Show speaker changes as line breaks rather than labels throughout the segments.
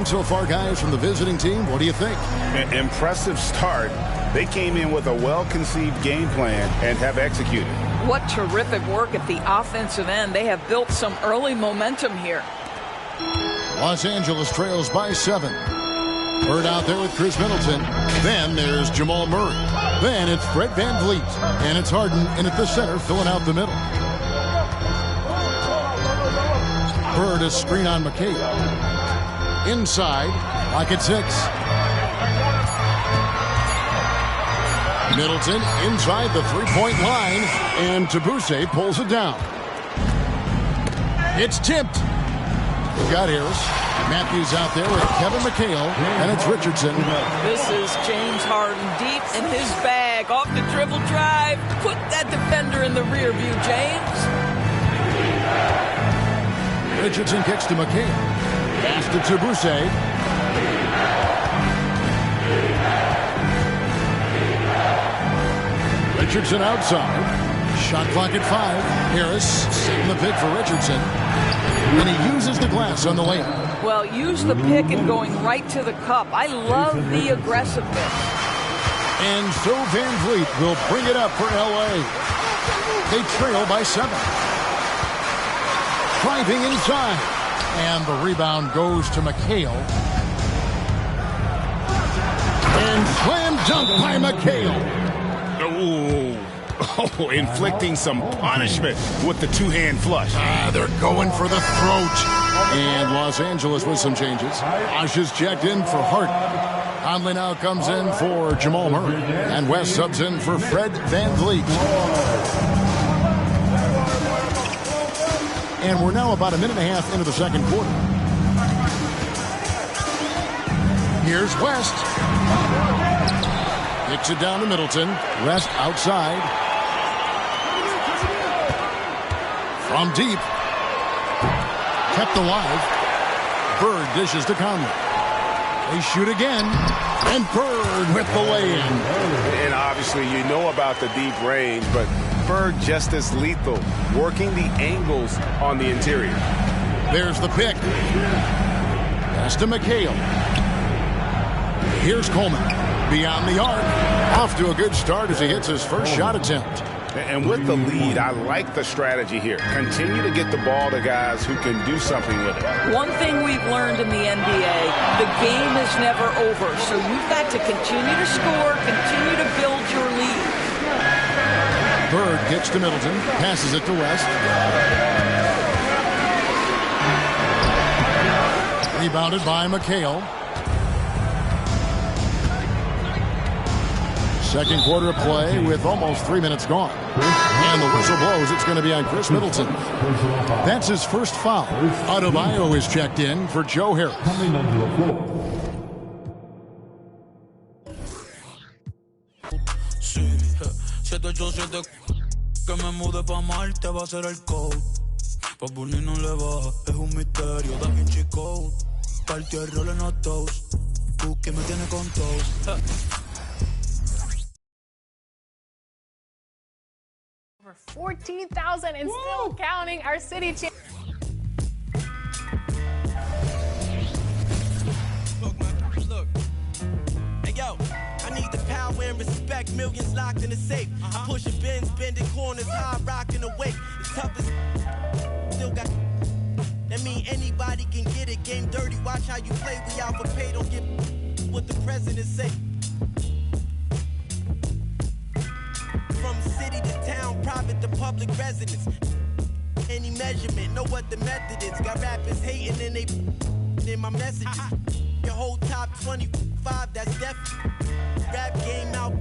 game so far, guys, from the visiting team? What do you think?
Impressive start. They came in with a well-conceived game plan and have executed.
What terrific work at the offensive end. They have built some early momentum here.
Los Angeles trails by 7. Bird out there with Chris Middleton. Then there's Jamal Murray. Then it's Fred VanVleet. And it's Harden in at the center, filling out the middle. Bird is screen on McKay. Inside, lock at 6. Middleton inside the three-point line, and Tabuse pulls it down. It's tipped. We've got Harris. Matthews out there with Kevin McHale, and it's Richardson.
This is James Harden deep in his bag. Off the dribble drive. Put that defender in the rear view, James.
Richardson kicks to McHale. Pass to Tabuse. Richardson outside. Shot clock at 5. Harris setting the pick for Richardson. And he uses the glass on the layup.
Well, use the pick and going right to the cup. I love the aggressiveness.
And so VanVleet will bring it up for L.A. They trail by 7. Driving inside. And the rebound goes to McHale. And slam dunk by McHale.
Oh, inflicting some punishment with the two-hand flush.
They're going for the throat. And Los Angeles with some changes. Osh is checked in for Hart. Conley now comes in for Jamal Murray. And West subs in for Fred VanVleet. And we're now about a minute and a half into the second quarter. Here's West. Kicks it down to Middleton. West outside. From deep. Kept alive. Bird dishes to Conley. They shoot again. And Bird with the lay-in.
And obviously you know about the deep range, but Bird just as lethal, working the angles on the interior.
There's the pick. Pass to McHale. Here's Coleman. Beyond the arc. Off to a good start as he hits his first shot attempt.
And with the lead, I like the strategy here. Continue to get the ball to guys who can do something with it.
One thing we've learned in the NBA, the game is never over. So you've got to continue to score, continue to build your lead.
Bird gets to Middleton, passes it to West. Rebounded by McHale. Second quarter of play with almost 3 minutes gone. And the whistle blows. It's going to be on Chris Middleton. That's his first foul. Adebayo is checked in for Joe Harris.
Que me mude pa' Marte va a ser el code. Pa' Bully no le baja, es un misterio. Da Vinci Code. Partió el rol en los toast. Tú que me tienes con toast.
Over 14,000 and still counting. Our city champ.
Look. Hey, yo. I need the power and respect, millions locked in the safe. Pushing bins, bending corners, high rocking the weight. It's tough as still got. That mean anybody can get it. Game dirty, watch how you play. We out for pay, don't get what the president say. From city to town, private to public residence. Any measurement, know what the method is. Got rappers hating and they in my messages. Your whole top 25, that's definitely. Rap game out.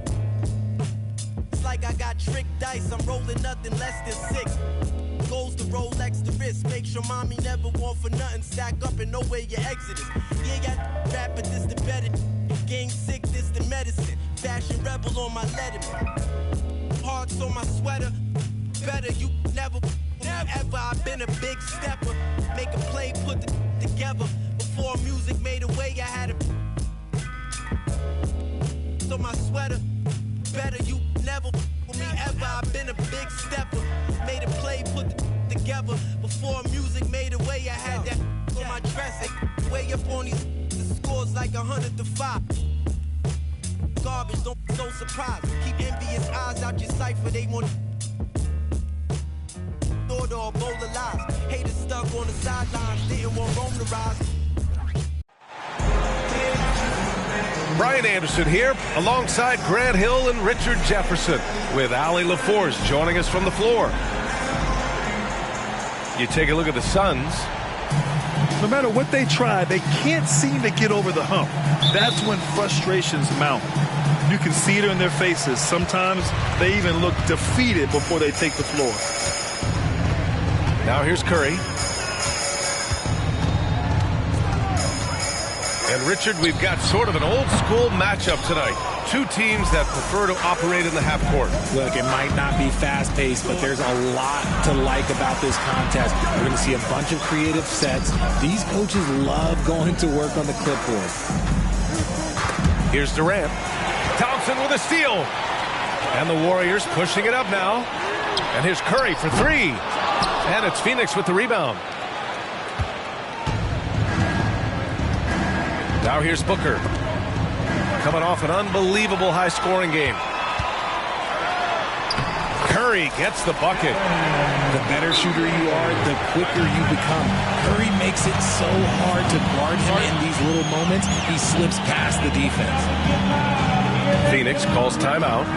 It's like I got tricked dice. I'm rolling nothing less than 6. Goes to Rolex the wrist. Make sure mommy never want for nothing. Stack up and know where your exit is. You ain't got rap, but this the better. Game sick, this the medicine. Fashion rebel on my letterman. Hearts on my sweater. Better you never ever. I've been a big stepper. Make a play, put the together. Before music made a way, I had a on my sweater. Better you never for me ever. I've been a big stepper. Made a play, put the together. Before music made a way, I had that on my dress. Way up on these scores like 100-5. Garbage, don't be so surprised. Keep envious eyes out your cipher. They want thought or a bowl of lies. Haters stuck on the sidelines, didn't want Rome to rise.
Brian Anderson here, alongside Grant Hill and Richard Jefferson, with Allie LaForce joining us from the floor. You take a look at the Suns.
No matter what they try, they can't seem to get over the hump. That's when frustrations mount. You can see it in their faces. Sometimes they even look defeated before they take the floor.
Now here's Curry. And Richard, we've got sort of an old school matchup tonight. Two teams that prefer to operate in the half court.
Look, it might not be fast-paced, but there's a lot to like about this contest. We're going to see a bunch of creative sets. These coaches love going to work on the clipboard.
Here's Durant. Thompson with a steal. And the Warriors pushing it up now. And here's Curry for three. And it's Phoenix with the rebound. Now here's Booker. Coming off an unbelievable high-scoring game. Curry gets the bucket.
The better shooter you are, the quicker you become. Curry makes it so hard to guard him in these little moments. He slips past the defense.
Phoenix calls timeout.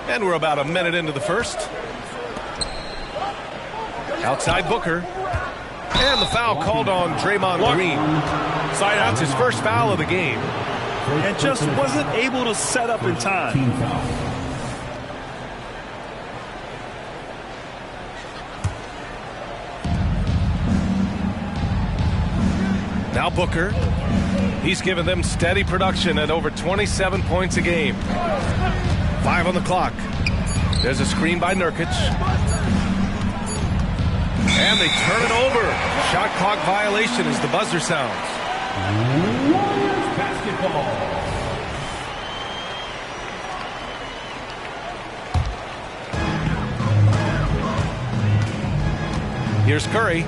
And we're about a minute into the first. Outside Booker. And the foul called on Draymond Green. That's his first foul of the game.
And just wasn't able to set up in time.
Now Booker. He's given them steady production at over 27 points a game. 5 on the clock. There's a screen by Nurkic. And they turn it over. Shot clock violation as the buzzer sounds. Basketball. Here's Curry.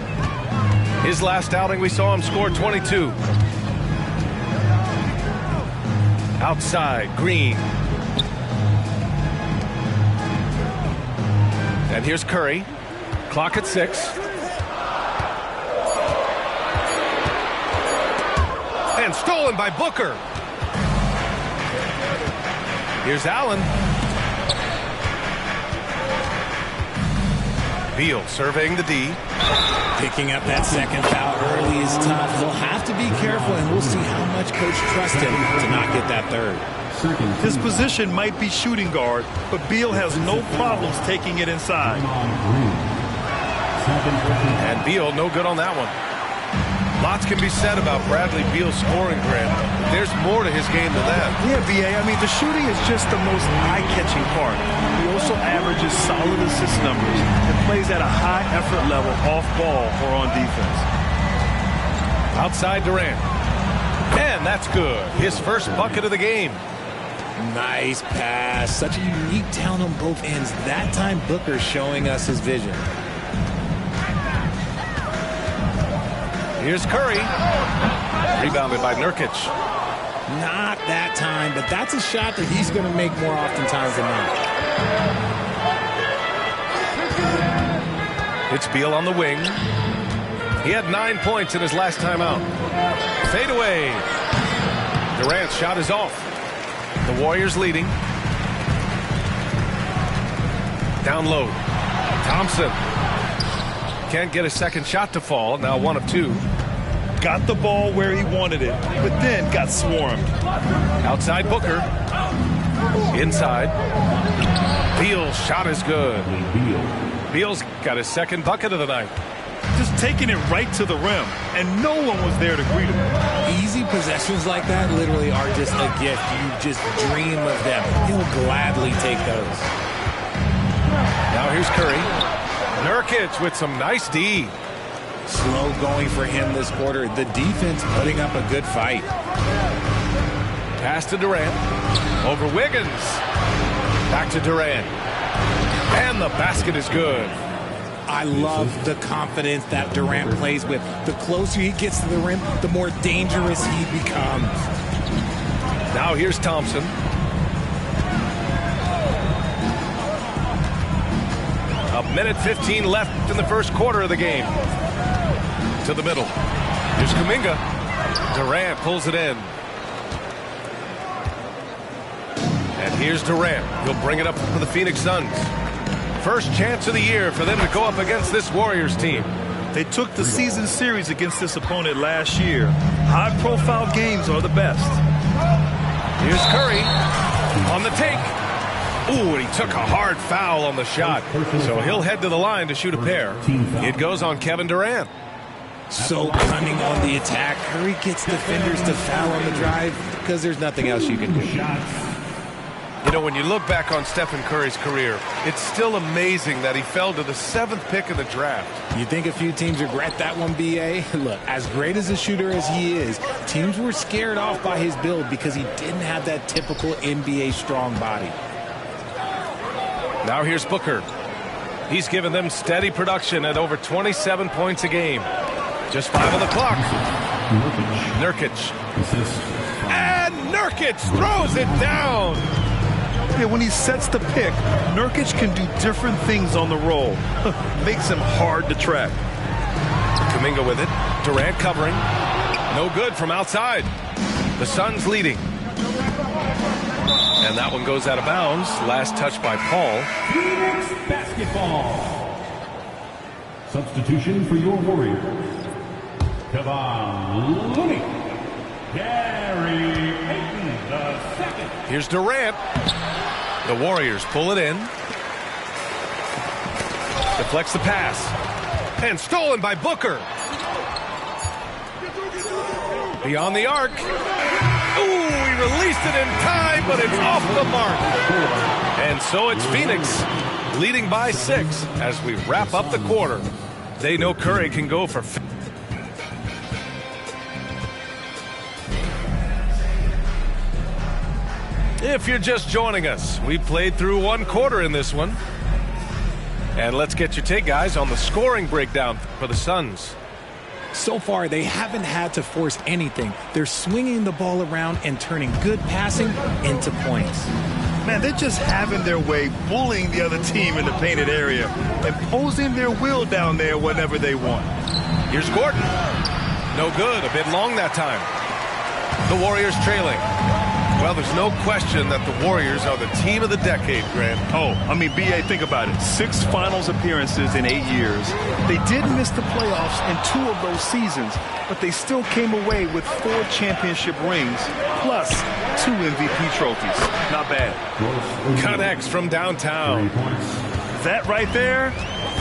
His last outing, we saw him score 22. Outside, Green. And here's Curry. Clock at 6. And stolen by Booker. Here's Allen. Beal surveying the D.
Picking up that second foul early is tough. He'll have to be careful, and we'll see how much coach trusts him to not get that third.
His position might be shooting guard, but Beal has no problems taking it inside.
And Beal no good on that one. Lots can be said about Bradley Beal's scoring, Grant. There's more to his game than that.
Yeah, B.A. I mean, the shooting is just the most eye-catching part. He also averages solid assist numbers and plays at a high effort level off ball or on defense.
Outside Durant. And that's good. His first bucket of the game.
Nice pass. Such a unique talent on both ends. That time Booker showing us his vision.
Here's Curry. Rebounded by Nurkic.
Not that time, but that's a shot that he's going to make more oftentimes than not.
It's Beal on the wing. He had 9 points in his last time out. Fade away. Durant's shot is off. The Warriors leading. Down low. Thompson. Can't get a second shot to fall. Now 1 of 2.
Got the ball where he wanted it, but then got swarmed.
Outside Booker. Inside. Beal's shot is good. Beal's got his second bucket of the night.
Just taking it right to the rim, and no one was there to greet him.
Easy possessions like that literally are just a gift. You just dream of them. He'll gladly take those.
Now here's Curry. Nurkic with some nice D.
Slow going for him this quarter. The defense putting up a good fight.
Pass to Durant. Over Wiggins. Back to Durant. And the basket is good.
I love the confidence that Durant plays with. The closer he gets to the rim, the more dangerous he becomes.
Now here's Thompson. A minute 15 left in the first quarter of the game. To the middle. Here's Kuminga. Durant pulls it in. And here's Durant. He'll bring it up for the Phoenix Suns. First chance of the year for them to go up against this Warriors team.
They took the season series against this opponent last year. High-profile games are the best.
Here's Curry on the take. Ooh, and he took a hard foul on the shot. So he'll head to the line to shoot a pair. It goes on Kevin Durant.
So cunning on the attack. Curry gets defenders to foul on the drive because there's nothing else you can do.
You know, when you look back on Stephen Curry's career, it's still amazing that he fell to the 7th pick in the draft.
You think a few teams regret that one, B.A.? Look, as great as a shooter as he is, teams were scared off by his build because he didn't have that typical NBA strong body.
Now here's Booker. He's given them steady production at over 27 points a game. Just 5 on the clock. Nurkic. And Nurkic throws it down.
Yeah, when he sets the pick, Nurkic can do different things on the roll. Makes him hard to track.
Kuminga with it. Durant covering. No good from outside. The Suns leading. And that one goes out of bounds. Last touch by Paul.
Phoenix basketball. Substitution for your Warriors. Kevon Looney. Gary Payton, the second.
Here's Durant. The Warriors pull it in. Deflects the pass. And stolen by Booker. Beyond the arc. Ooh, he released it in time, but it's off the mark. And so it's Phoenix leading by 6 as we wrap up the quarter. They know Curry can go for... If you're just joining us, we played through 1 quarter in this one. And let's get your take, guys, on the scoring breakdown for the Suns.
So far, they haven't had to force anything. They're swinging the ball around and turning good passing into points.
Man, they're just having their way, bullying the other team in the painted area, imposing their will down there whenever they want.
Here's Gordon. No good. A bit long that time. The Warriors trailing. Well, there's no question that the Warriors are the team of the decade, Grant.
Oh, I mean, B.A., think about it. 6 finals appearances in 8 years. They did miss the playoffs in 2 of those seasons, but they still came away with 4 championship rings, plus 2 MVP trophies. Not bad.
Connects from downtown.
That right there,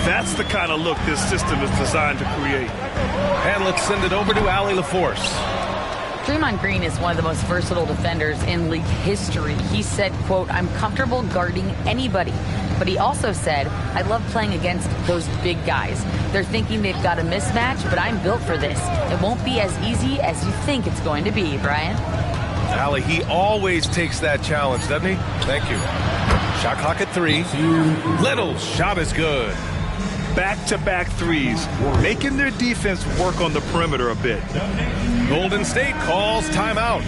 that's the kind of look this system is designed to create.
And let's send it over to Allie LaForce.
Draymond Green is one of the most versatile defenders in league history. He said, quote, "I'm comfortable guarding anybody." But he also said, "I love playing against those big guys. They're thinking they've got a mismatch, but I'm built for this. It won't be as easy as you think it's going to be," Brian.
Allie, he always takes that challenge, doesn't he? Thank you. Shot clock at 3. Little's shot is good.
Back-to-back threes, making their defense work on the perimeter a bit.
Golden State calls timeout.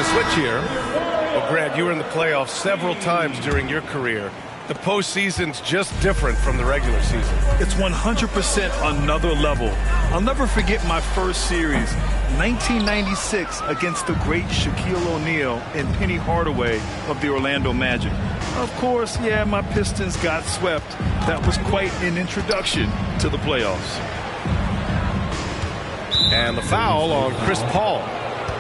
a switch here. Well, Grant, you were in the playoffs several times during your career. The postseason's just different from the regular season.
It's 100% another level. I'll never forget my first series, 1996, against the great Shaquille O'Neal and Penny Hardaway of the Orlando Magic. Of course, yeah, my Pistons got swept. That was quite an introduction to the playoffs.
And the foul on Chris Paul.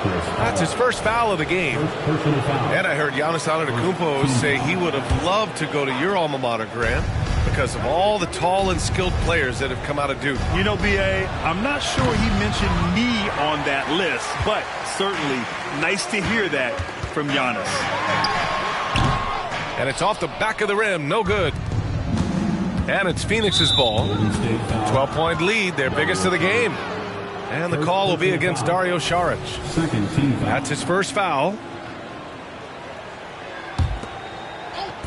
That's his first foul of the game. And I heard Giannis Antetokounmpo say he would have loved to go to your alma mater, Grant, because of all the tall and skilled players that have come out of Duke.
You know, B.A., I'm not sure he mentioned me on that list, but certainly nice to hear that from Giannis.
And it's off the back of the rim, no good. And it's Phoenix's ball. 12-point lead, their biggest of the game. And the call will be against Dario Saric. That's his first foul.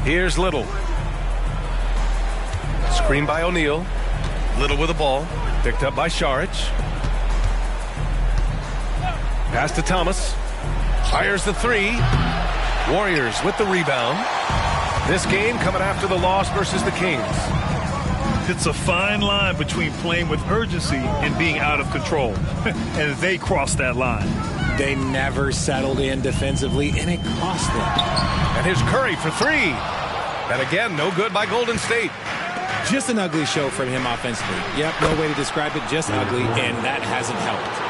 Here's Little. Screen by O'Neal. Little with the ball. Picked up by Saric. Pass to Thomas. Fires the three. Warriors with the rebound. This game coming after the loss versus the Kings.
It's a fine line between playing with urgency and being out of control. And they crossed that line.
They never settled in defensively, and it cost them.
And here's Curry for three. And again, no good by Golden State.
Just an ugly show from him offensively. Yep, no way to describe it, just ugly, and that hasn't helped.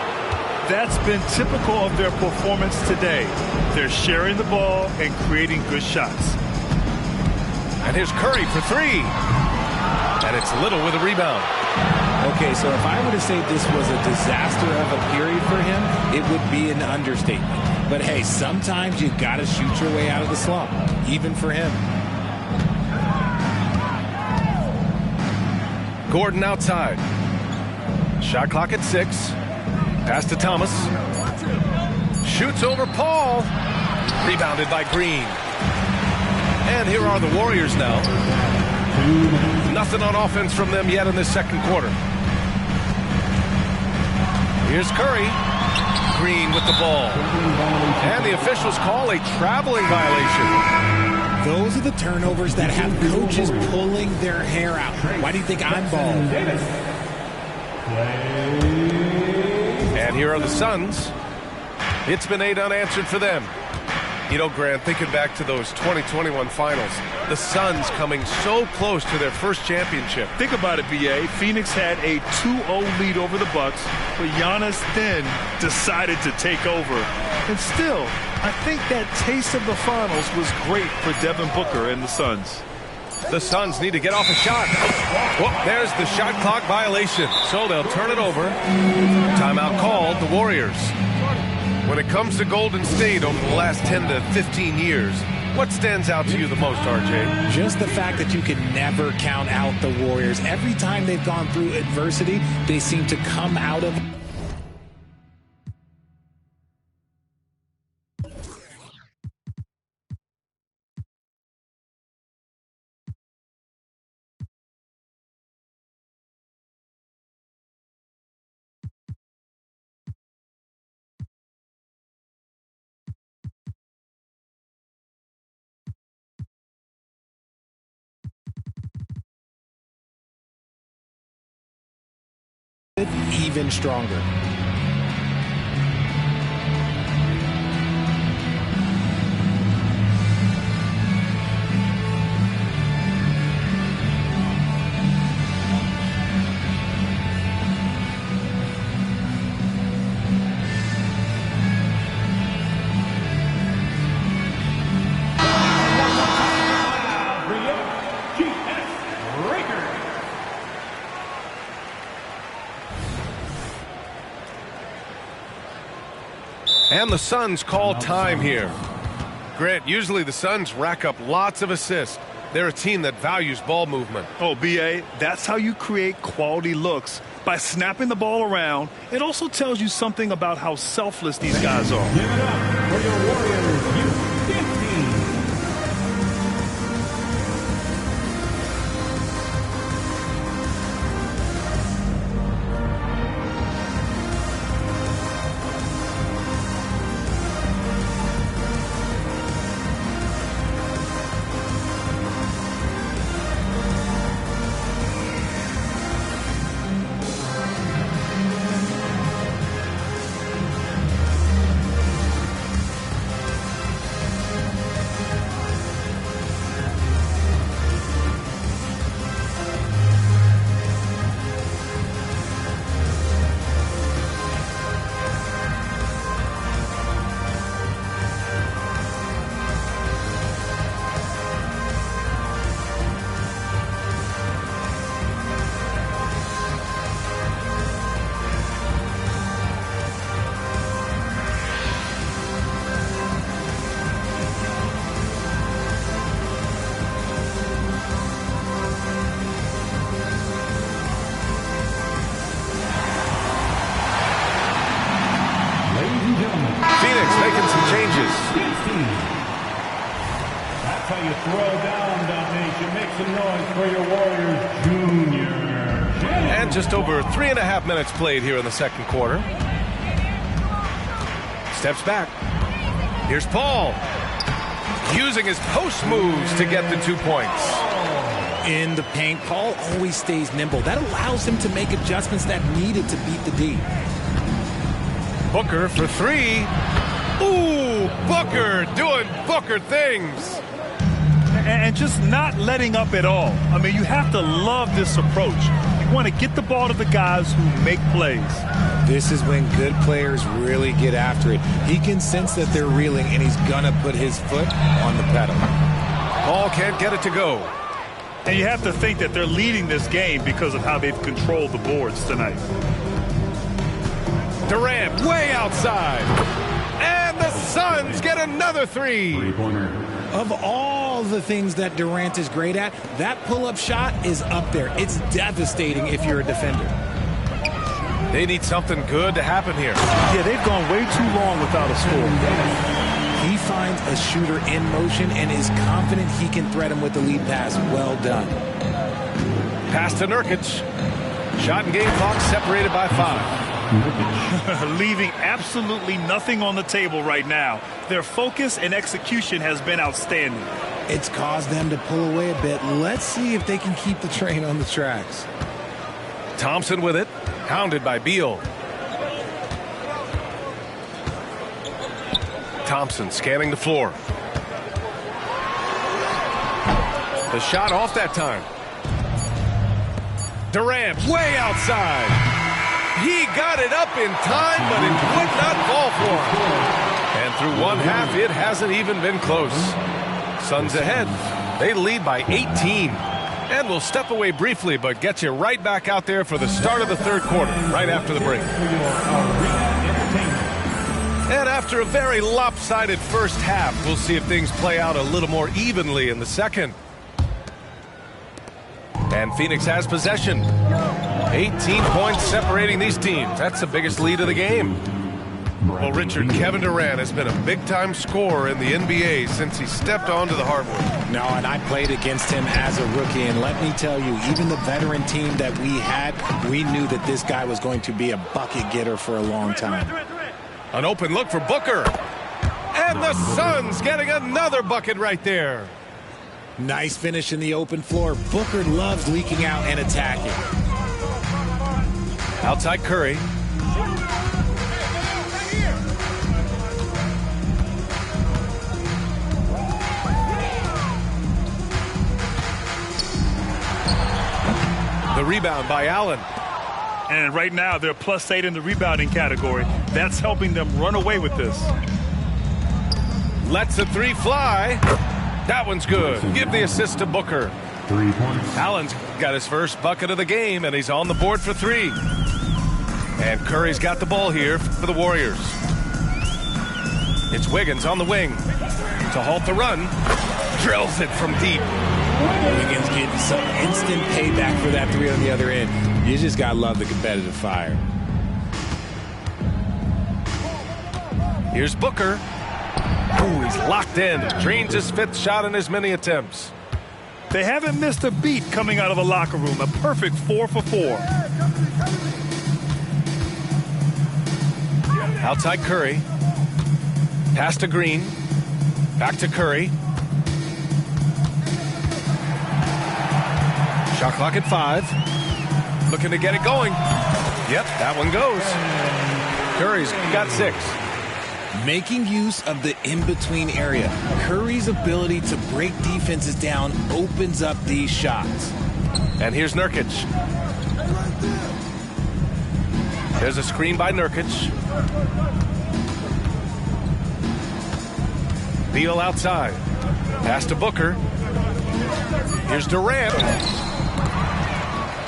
That's been typical of their performance today. They're sharing the ball and creating good shots.
And here's Curry for three. And it's Little with a rebound.
Okay, so if I were to say this was a disaster of a period for him, it would be an understatement. But hey, sometimes you got to shoot your way out of the slump, even for him.
Gordon outside. Shot clock at 6. Pass to Thomas. Shoots over Paul. Rebounded by Green. And here are the Warriors now. Nothing on offense from them yet in this second quarter. Here's Curry. Green with the ball. And the officials call a traveling violation.
Those are the turnovers that have coaches pulling their hair out. Why do you think I'm bald?
And here are the Suns. It's been 8 unanswered for them. You know, Grant, thinking back to those 2021 finals, the Suns coming so close to their first championship.
Think about it, B.A. Phoenix had a 2-0 lead over the Bucks, but Giannis then decided to take over. And still, I think that taste of the finals was great for Devin Booker and the Suns.
The Suns need to get off a shot. Oh, there's the shot clock violation, so they'll turn it over. Timeout called, the Warriors. When it comes to Golden State over the last 10 to 15 years, what stands out to you the most, RJ?
Just the fact that you can never count out the Warriors. Every time they've gone through adversity, they seem to come out of even stronger.
And the Suns call time here. Grant, usually the Suns rack up lots of assists. They're a team that values ball movement.
Oh, B.A., that's how you create quality looks. By snapping the ball around, it also tells you something about how selfless these guys are.
Give it up for your Warriors, U15. throw down, Nation. Make some noise for your Warriors Junior.
And just over 3.5 minutes played here in the second quarter. Steps back. Here's Paul. Using his post moves to get the 2 points.
In the paint, Paul always stays nimble. That allows him to make adjustments that needed to beat the D.
Booker for three. Ooh, Booker doing Booker things.
And just not letting up at all. I mean, you have to love this approach. You want to get the ball to the guys who make plays.
This is when good players really get after it. He can sense that they're reeling, and he's going to put his foot on the pedal.
Paul can't get it to go.
And you have to think that they're leading this game because of how they've controlled the boards tonight.
Durant way outside. And the Suns get another three.
Of all the things that Durant is great at, that pull-up shot is up there. It's devastating if you're a defender.
They need something good to happen here.
Yeah, they've gone way too long without a score.
He finds a shooter in motion and is confident he can threat him with the lead pass. Well done.
Pass to Nurkic. Shot and game clock separated by 5.
Leaving absolutely nothing on the table right now. Their focus and execution has been outstanding.
It's caused them to pull away a bit. Let's see if they can keep the train on the tracks.
Thompson with it. Hounded by Beal. Thompson scanning the floor. The shot off that time. Durant way outside. He got it up in time, but it would not fall for him. And through one half, it hasn't even been close. Suns ahead. They lead by 18. And we'll step away briefly, but get you right back out there for the start of the third quarter, right after the break. And after a very lopsided first half, we'll see if things play out a little more evenly in the second. And Phoenix has possession. 18 points separating these teams. That's the biggest lead of the game. Well, Richard, Kevin Durant has been a big-time scorer in the NBA since he stepped onto the hardwood.
No, and I played against him as a rookie, and let me tell you, even the veteran team that we had, we knew that this guy was going to be a bucket getter for a long time.
An open look for Booker. And the Suns getting another bucket right there.
Nice finish in the open floor. Booker loves leaking out and attacking.
Outside Curry. The rebound by Allen.
And right now, they're +8 in the rebounding category. That's helping them run away with this.
Lets the three fly. That one's good. Give the assist to Booker.
3 points.
Allen's got his first bucket of the game, and he's on the board for three. And Curry's got the ball here for the Warriors. It's Wiggins on the wing. To halt the run. Drills it from deep.
Wiggins getting some instant payback for that three on the other end. You just got to love the competitive fire.
Here's Booker. Ooh, he's locked in. Drains his fifth shot in as many attempts.
They haven't missed a beat coming out of the locker room. A perfect 4 for 4.
Outside Curry. Pass to Green. Back to Curry. Shot clock at 5. Looking to get it going. Yep, that one goes. Curry's got 6.
Making use of the in-between area. Curry's ability to break defenses down opens up these shots.
And here's Nurkic. There's a screen by Nurkic. Beal outside. Pass to Booker. Here's Durant.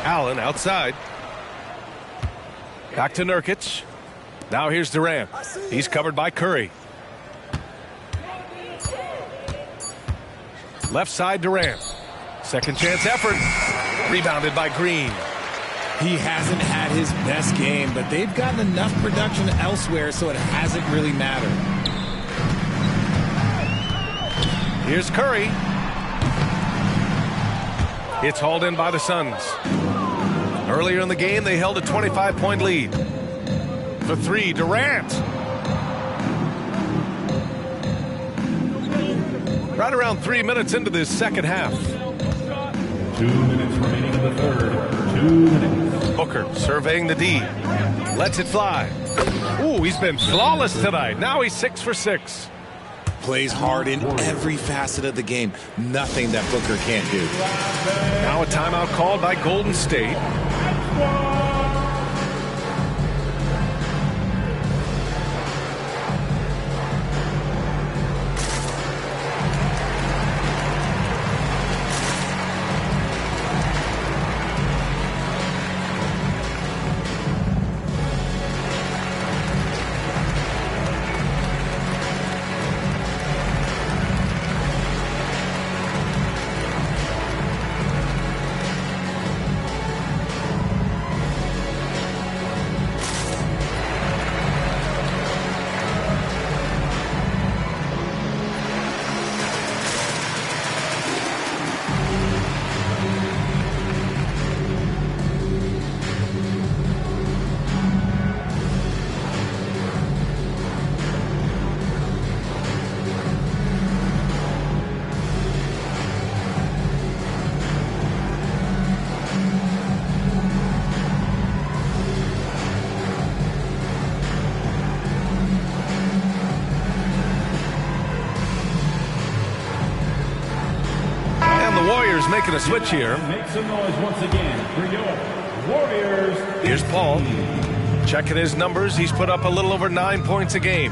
Allen outside. Back to Nurkic. Now here's Durant. He's covered by Curry. Left side Durant. Second chance effort. Rebounded by Green.
He hasn't had his best game, but they've gotten enough production elsewhere so it hasn't really mattered.
Here's Curry. It's hauled in by the Suns. Earlier in the game, they held a 25-point lead. For three, Durant. Right around 3 minutes into this second half.
2 minutes remaining in the third. 2 minutes.
Booker surveying the D. Lets it fly. Ooh, he's been flawless tonight. Now he's 6 for 6.
Plays hard in every facet of the game. Nothing that Booker can't do.
Now a timeout called by Golden State. Making a switch here.
Make some noise once again for your Warriors.
Here's Paul. Checking his numbers. He's put up a little over 9 points a game.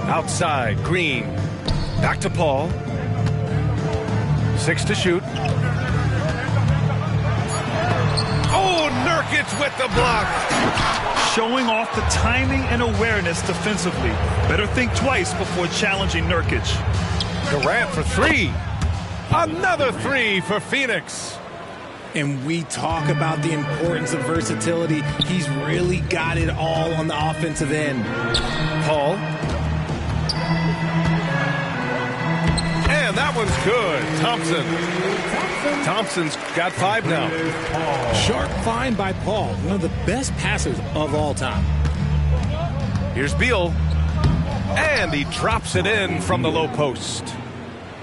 Outside, Green. Back to Paul. 6 to shoot. Oh, Nurkic with the block.
Showing off the timing and awareness defensively. Better think twice before challenging Nurkic.
Durant for three. Another three for Phoenix.
And we talk about the importance of versatility. He's really got it all on the offensive end.
Paul. And that one's good. Thompson's got 5 now.
Sharp find by Paul, one of the best passers of all time.
Here's Beal. And he drops it in from the low post.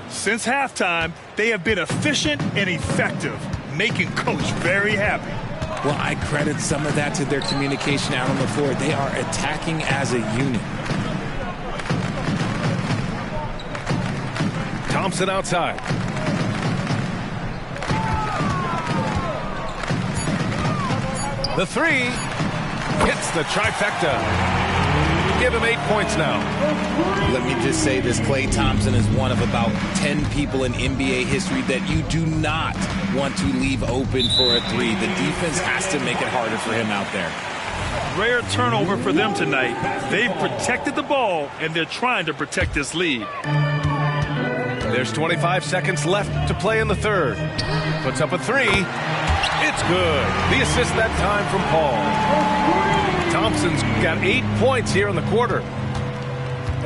Since halftime, they have been efficient and effective, making Coach very happy.
Well, I credit some of that to their communication out on the floor. They are attacking as a unit.
Thompson outside. The three hits the trifecta. Give him 8 points now.
Let me just say this. Klay Thompson is one of about 10 people in NBA history that you do not want to leave open for a three. The defense has to make it harder for him out there.
Rare turnover for them tonight. They've protected the ball, and they're trying to protect this lead.
There's 25 seconds left to play in the third. Puts up a three. It's good. The assist that time from Paul. Thompson's got 8 points here in the quarter.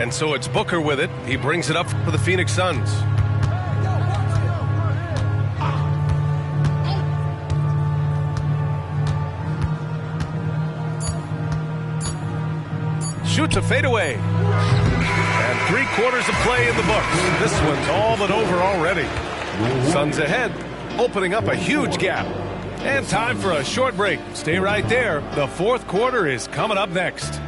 And so it's Booker with it. He brings it up for the Phoenix Suns. Shoots a fadeaway. And 3/4 of play in the books. This one's all but over already. Suns ahead, opening up a huge gap. And time for a short break. Stay right there. The fourth quarter is coming up next.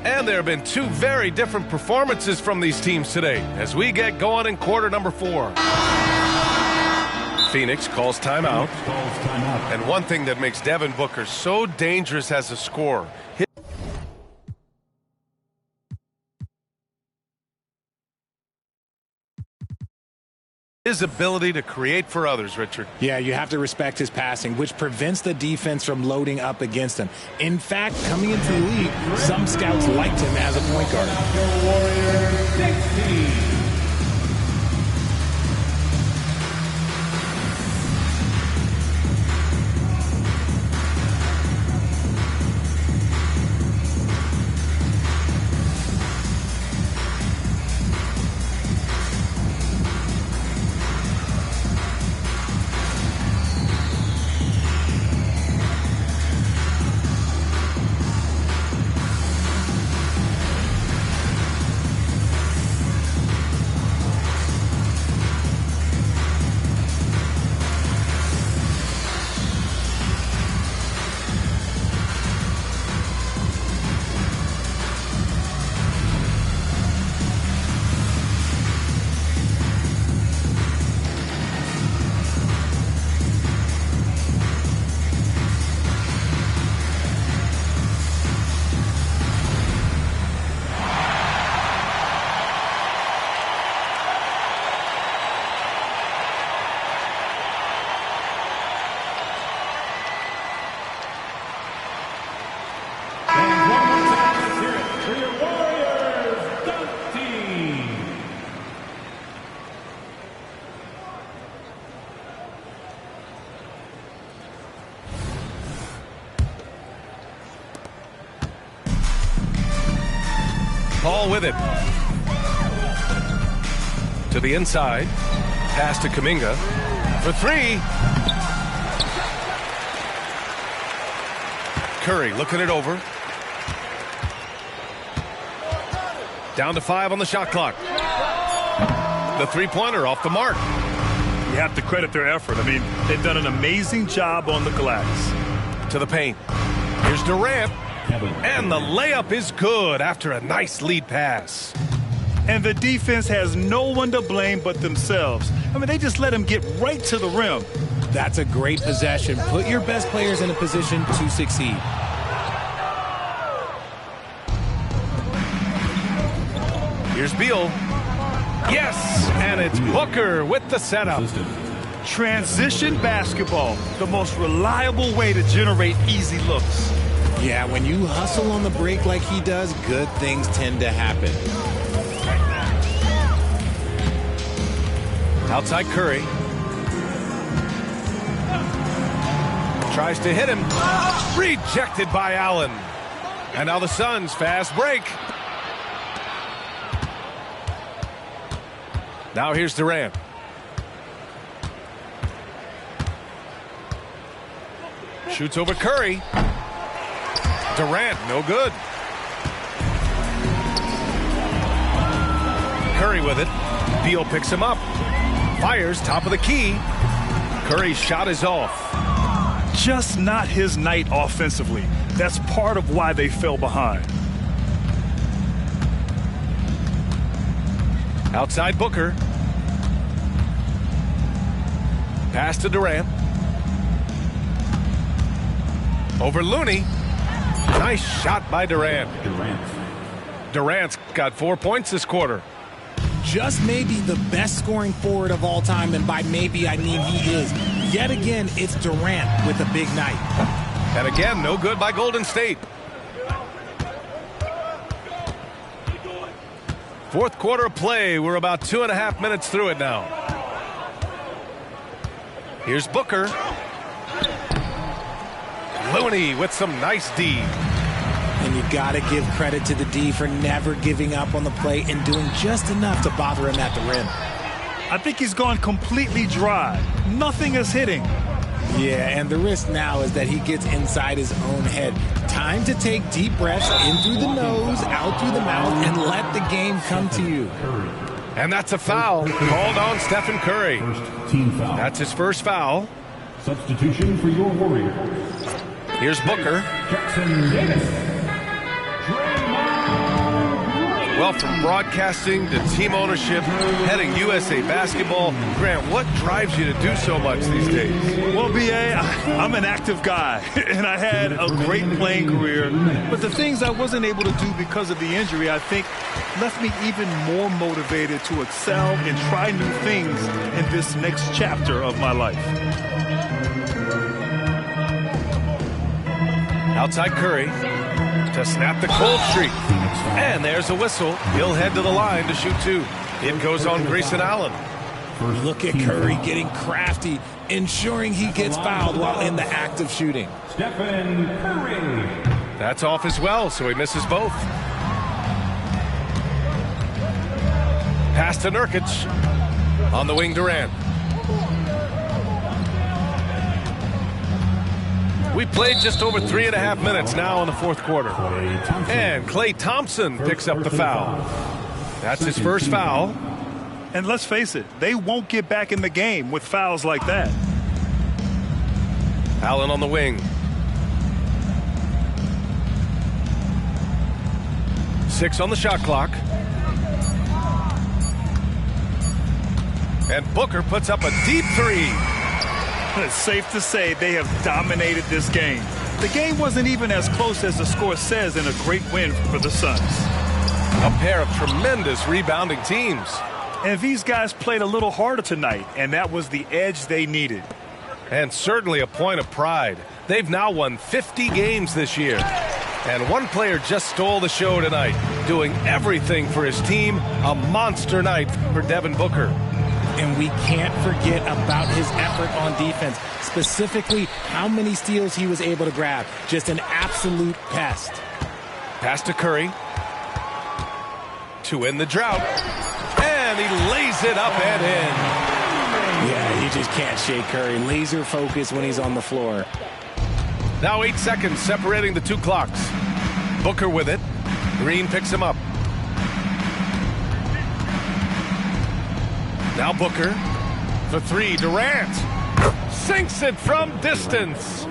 And there have been two very different performances from these teams today as we get going in quarter number 4. Phoenix calls timeout. And one thing that makes Devin Booker so dangerous as a scorer, his ability to create for others, Richard.
Yeah, you have to respect his passing, which prevents the defense from loading up against him. In fact, coming into the league, some scouts liked him as a point guard.
Paul with it. To the inside. Pass to Kuminga. For three. Curry looking it over. Down to 5 on the shot clock. The three-pointer off the mark.
You have to credit their effort. I mean, they've done an amazing job on the glass.
To the paint. Here's Durant. And the layup is good after a nice lead pass.
And the defense has no one to blame but themselves. I mean, they just let him get right to the rim.
That's a great possession. Put your best players in a position to succeed.
Here's Beal. Yes, and it's Booker with the setup.
Transition basketball, the most reliable way to generate easy looks.
Yeah, when you hustle on the break like he does, good things tend to happen.
Outside Curry. Tries to hit him. Rejected by Allen. And now the Suns fast break. Now here's Durant. Shoots over Curry. Durant, no good. Curry with it. Beal picks him up. Fires top of the key. Curry's shot is off.
Just not his night offensively. That's part of why they fell behind.
Outside Booker. Pass to Durant. Over Looney. Nice shot by Durant. Durant's got 4 points this quarter.
Just maybe the best scoring forward of all time, and by maybe I mean he is. Yet again, it's Durant with a big night.
And again, no good by Golden State. Fourth quarter of play. We're about 2.5 minutes through it now. Here's Booker. Looney with some nice D.
And you got to give credit to the D for never giving up on the play and doing just enough to bother him at the rim.
I think he's gone completely dry. Nothing is hitting.
Yeah, and the risk now is that he gets inside his own head. Time to take deep breaths in through the nose, out through the mouth, and let the game come to you.
And that's a foul called on Stephen Curry. That's his first foul.
Substitution for your Warriors.
Here's Booker.
Jackson Davis.
Well, from broadcasting to team ownership, heading USA Basketball, Grant, what drives you to do so much these days?
Well, B.A., I'm an active guy, and I had a great playing career. But the things I wasn't able to do because of the injury, I think, left me even more motivated to excel and try new things in this next chapter of my life.
Outside Curry to snap the cold streak. And there's a whistle. He'll head to the line to shoot two. It goes on Grayson Allen.
Look at Curry getting crafty, ensuring he gets fouled while in the act of shooting.
Stephen Curry.
That's off as well, so he misses both. Pass to Nurkic. On the wing, Durant. We played just over 3.5 minutes now in the fourth quarter. And Klay Thompson picks up the foul. That's his first foul.
And let's face it, they won't get back in the game with fouls like that.
Allen on the wing. 6 on the shot clock. And Booker puts up a deep three.
It's safe to say they have dominated this game. The game wasn't even as close as the score says in a great win for the Suns.
A pair of tremendous rebounding teams.
And these guys played a little harder tonight, and that was the edge they needed.
And certainly a point of pride. They've now won 50 games this year. And one player just stole the show tonight, doing everything for his team. A monster night for Devin Booker.
And we can't forget about his effort on defense, specifically how many steals he was able to grab. Just an absolute pest.
Pass to Curry. to end the drought. And he lays it up and in.
Yeah, you just can't shake Curry. Laser focus when he's on the floor.
Now 8 seconds separating the two clocks. Booker with it. Green picks him up. Now Booker for three. Durant sinks it from distance.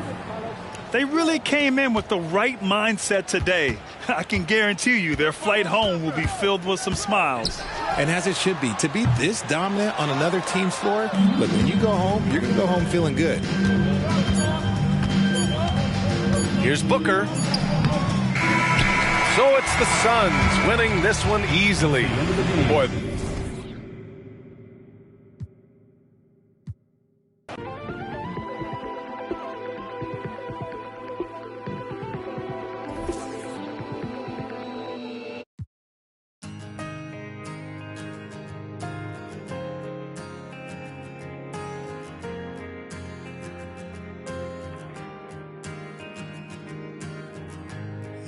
They really came in with the right mindset today. I can guarantee you their flight home will be filled with some smiles.
And as it should be, to be this dominant on another team's floor, look, when you go home, you're going to go home feeling good.
Here's Booker. So it's the Suns winning this one easily. Boy.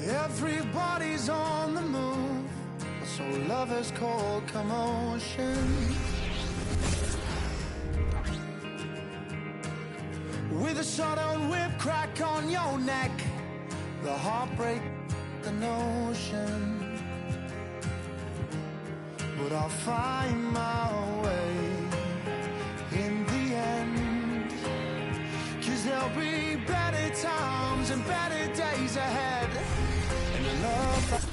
Everybody's on the move, so love is called commotion. With a sudden whip crack on your neck, the heartbreak, the notion. But I'll find my way in the end, 'cause there'll be better times and better days ahead. Love.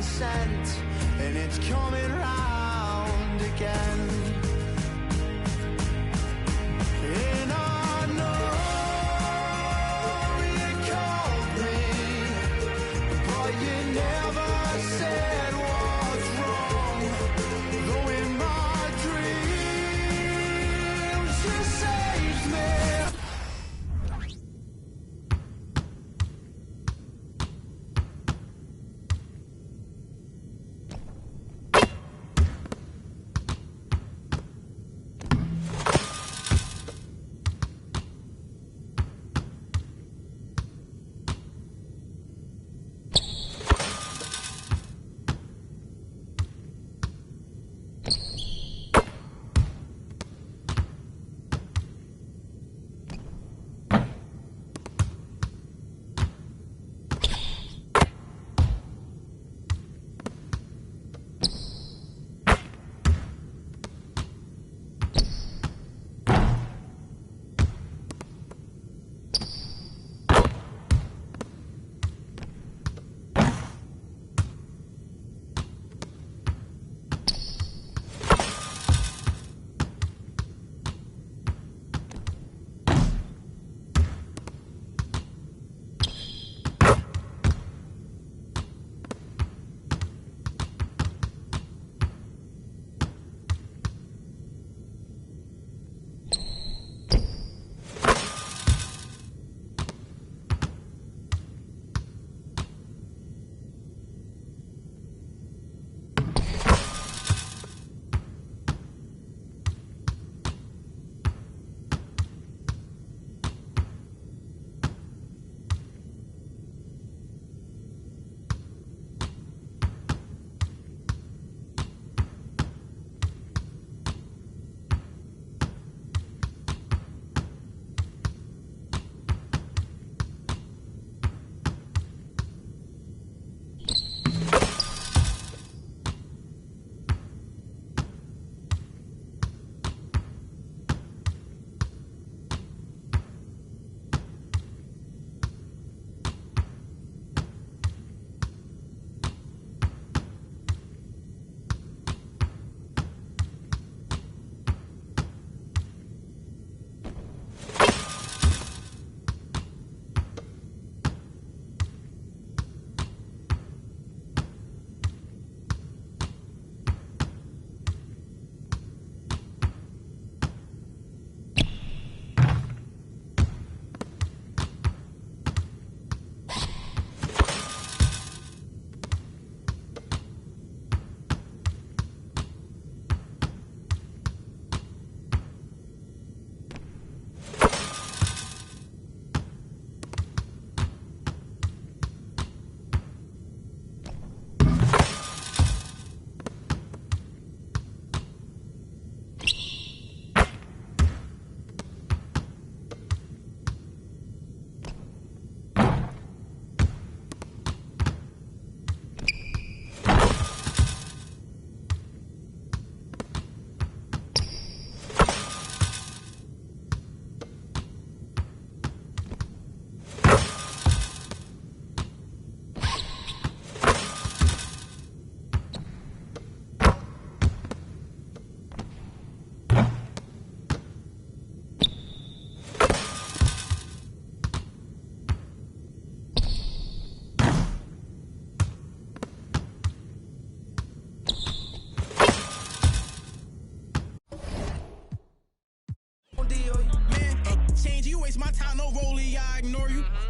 Sent, and it's coming round again. And I know you called me, but you never said what's wrong. Though in my dreams you saved me.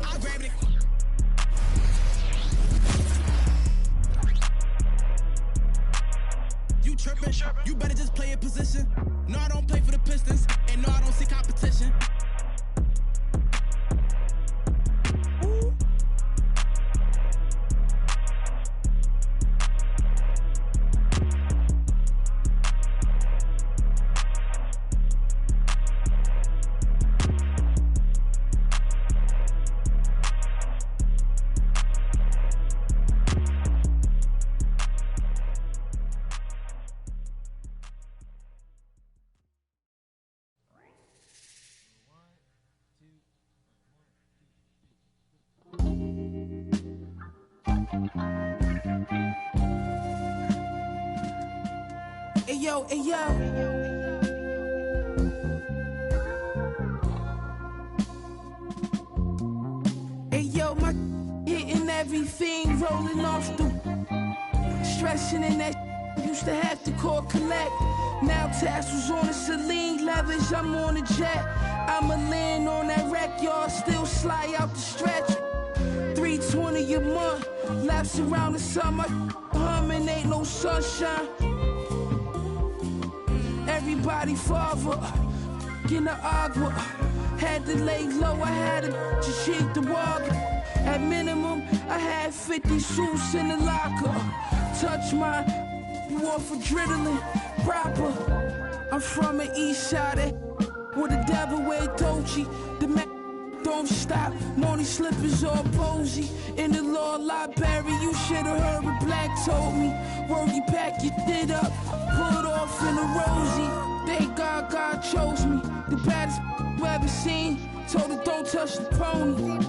I grab it. You trippin', you better just play your position. No, I don't play for the Pistons, and no, I don't see competition. Ooh. Hey yo, hey yo. Hey yo, my hitting everything, rolling off the stressing in that used to have to call collect. Now tassels on the Celine leathers, I'm on a jet. I'ma land on that wreck, y'all still slide out the stretch. 320 a month, laps around the summer, humming ain't no sunshine. Everybody father, in the agua. Had to lay low, I had to just cheat the water. At minimum, I had 50 suits in the locker. Touch my, you off adrenaline, proper. I'm from the east side, where the devil wear Dolce. The man don't stop, morning slippers all posy. In the law library, you should've heard what Black told me. Word, you pack your shit up, put off in a rosy. Thank God God chose me, the baddest you ever seen. Told her don't touch the pony.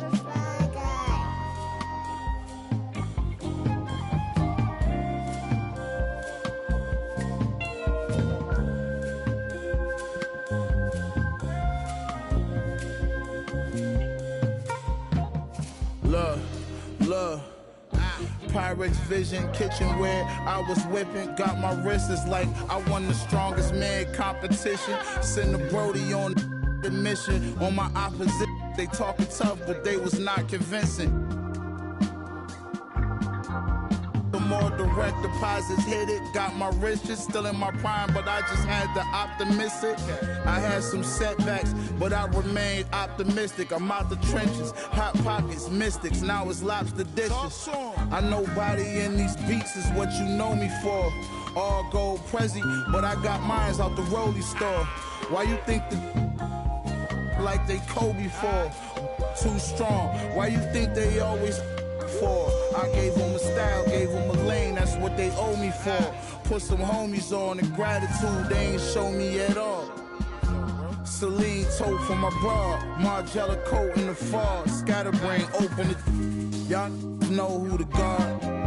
Look, Pirates vision, kitchenware, I was whipping, got my wrists like I won the strongest man competition. Send the Brody on the mission, on my opposition. They talking tough, but they was not convincing. The more direct deposits hit it, got my riches still in my prime, but I just had the optimistic. I had some setbacks, but I remained optimistic. I'm out the trenches, hot pockets, mystics, now it's lobster dishes. I know body in these beats is what you know me for. All gold Prezi, but I got mines out the Rollie store. Why you think the like they Kobe for? Too strong. Why you think they always for? I gave them a style, gave them a lane, that's what they owe me for. Put some homies on and gratitude they ain't show me at all. Celine tote for my bra, Margiela coat in the fall. Scatterbrain open it, y'all know who the guard.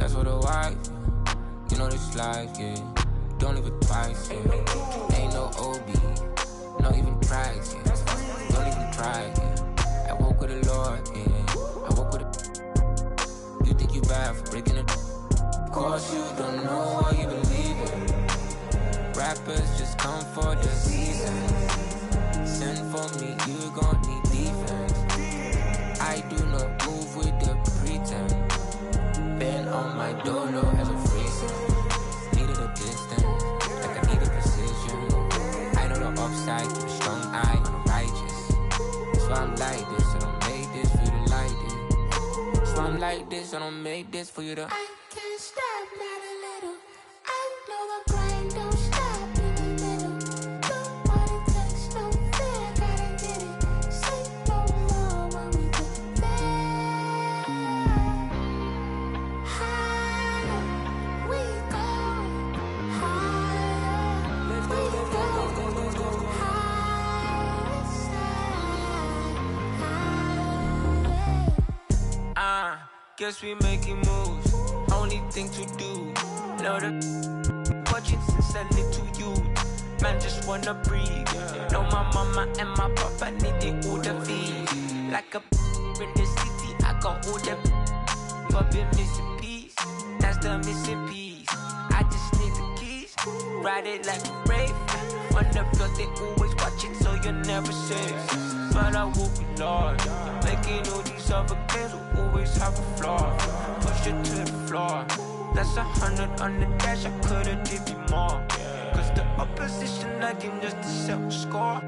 That's for the wife. You know this life, yeah. Don't even twice, yeah. Ain't no OB, not even tries, yeah. Don't even try, yeah. I walk with the Lord, yeah. I walk with the. You think you bad for breaking it? Of course you don't know what you believe in. Rappers just come for the season. Send for me, you gon' need defense. I do not move with the pretend. Been on my dolo, ever freezing. Needed a distance, like I needed precision. I know the upside, keep a strong eye on the righteous. That's why I'm like this, I don't make this for you to like it. That's why I'm like this, I don't make this for you to.
I can't stop, not a little. I know the grind don't stop in the middle. Do what it takes, no fear, gotta get it. Say no more when we get there. Higher we go, higher we go, higher side,
Guess we making moves. Only thing to do. Know the watching since a little youth. Man just wanna breathe. Know my mama and my papa need it all the feed. Like a in the city, I got all the but been missing piece. That's the missing piece. I just need the keys. Ride it like a rave. On the block they always watch it, so you're never safe. But I will be Lord. Making all these other games will always have a flaw. Push it to the floor. That's 100 on the dash, I could've did you more. Cause the opposition like him just to settle score.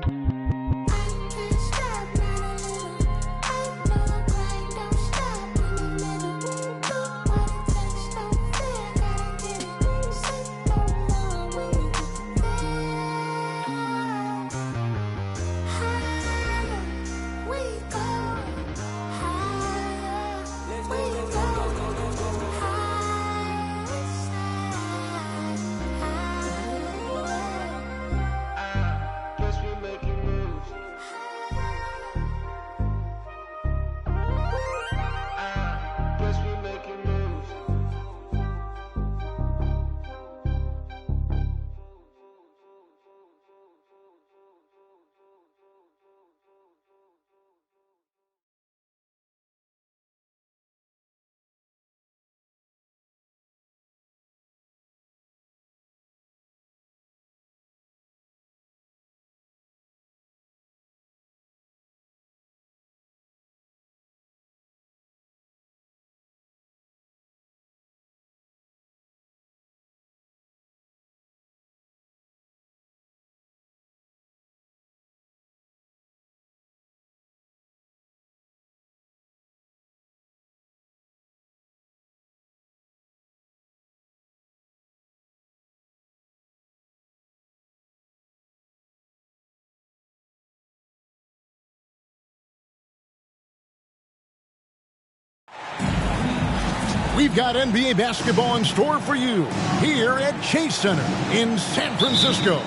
We've got NBA basketball in store for you here at Chase Center in San Francisco,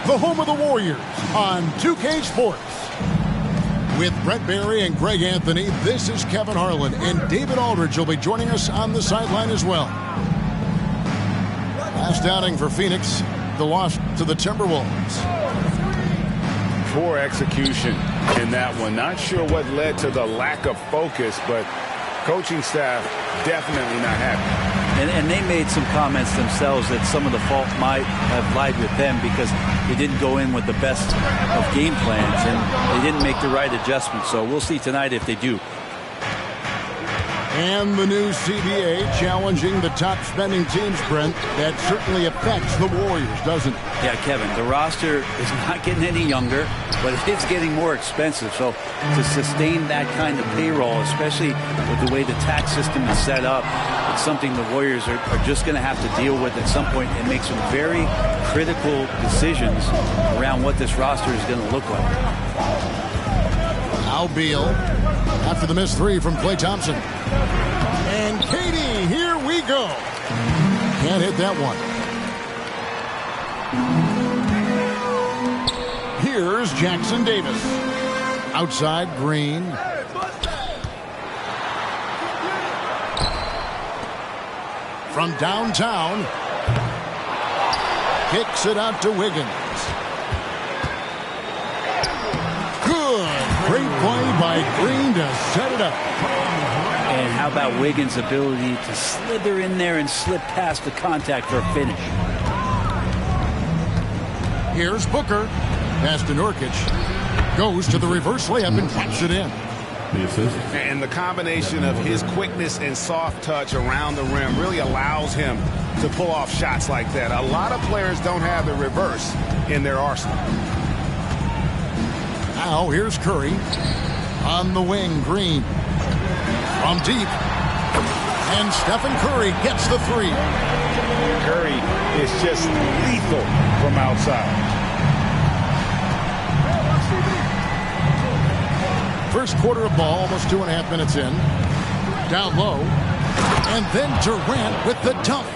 the home of the Warriors on 2K Sports. With Brett Barry and Greg Anthony, this is Kevin Harlan, and David Aldridge will be joining us on the sideline as well. Last outing for Phoenix, the loss to the Timberwolves.
Poor execution in that one. Not sure what led to the lack of focus, but coaching staff definitely not happy.
And they made some comments themselves that some of the fault might have lied with them because they didn't go in with the best of game plans and they didn't make the right adjustments. So we'll see tonight if they do.
And the new CBA challenging the top spending teams, Brent. That certainly affects the Warriors, doesn't it?
Yeah, Kevin, the roster is not getting any younger, but it's getting more expensive. So to sustain that kind of payroll, especially with the way the tax system is set up, it's something the Warriors are just going to have to deal with at some point and make some very critical decisions around what this roster is going to look like.
Now Beal after the missed three from Klay Thompson. And Katie, here we go. Can't hit that one. Here's Jackson Davis. Outside, Green. from downtown. Kicks it out to Wiggins. Good. Great play by Green to set it up.
And how about Wiggins' ability to slither in there and slip past the contact for a finish?
Here's Booker. Pass to Nurkic. Goes to the reverse layup and puts it in.
And the combination of his quickness and soft touch around the rim really allows him to pull off shots like that. A lot of players don't have the reverse in their arsenal.
Now here's Curry. On the wing, Green. From deep. And Stephen Curry gets the three.
Curry is just lethal from outside.
First quarter of ball, almost 2.5 minutes in. Down low. And then Durant with the dunk.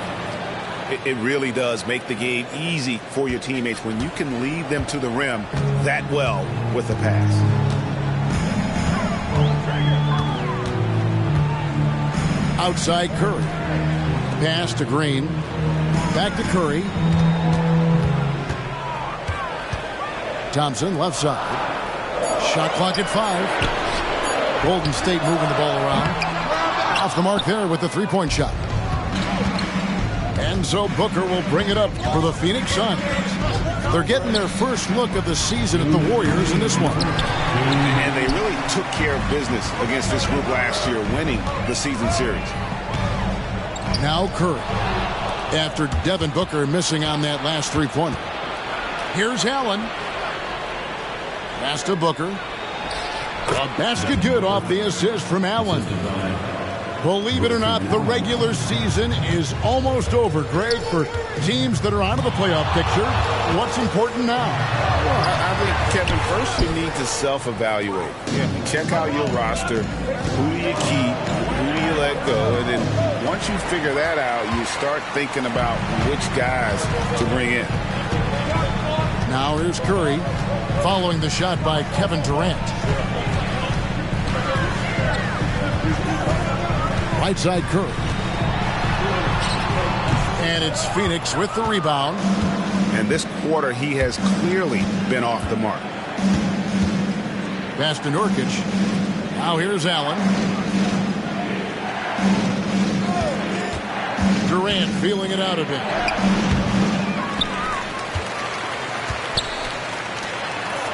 It really does make the game easy for your teammates when you can lead them to the rim that well with a pass.
Outside Curry. Pass to Green. Back to Curry. Thompson, left side. Shot clock at 5. Golden State moving the ball around. Off the mark there with the three-point shot. And so Booker will bring it up for the Phoenix Suns. They're getting their first look of the season at the Warriors in this one.
And they really took care of business against this group last year, winning the season series.
Now Curry. After Devin Booker missing on that last three-pointer. Here's Allen. Pass to Booker. A basket good off the assist from Allen. Believe it or not, the regular season is almost over, Greg, for teams that are out of the playoff picture. What's important now?
Well, I think, Kevin, first you need to self-evaluate. Check out your roster. Who do you keep? Who do you let go? And then once you figure that out, you start thinking about which guys to bring in.
Now here's Curry following the shot by Kevin Durant. Right side Curry. And it's Phoenix with the rebound.
And this quarter, he has clearly been off the mark.
Pass to Nurkic. Now here's Allen. Durant feeling it out a bit.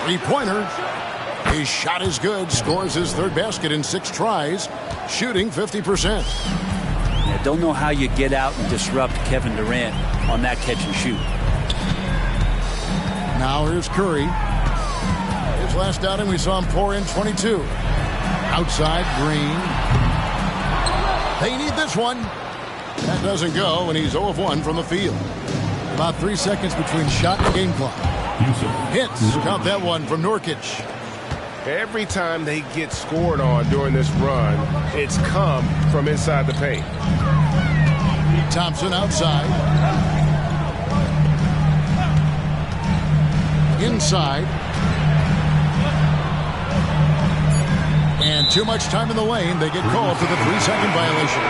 Three-pointer. His shot is good. Scores his third basket in 6 tries. Shooting 50%.
Yeah, don't know how you get out and disrupt Kevin Durant on that catch and shoot.
Now here's Curry. His last outing we saw him pour in 22. Outside Green. They need this one. That doesn't go, and he's 0 of 1 from the field. About 3 seconds between shot and game clock. Hits. Count that one from Nurkic.
Every time they get scored on during this run, it's come from inside the paint.
Thompson outside. Inside. And too much time in the lane. They get called for the 3-second violation.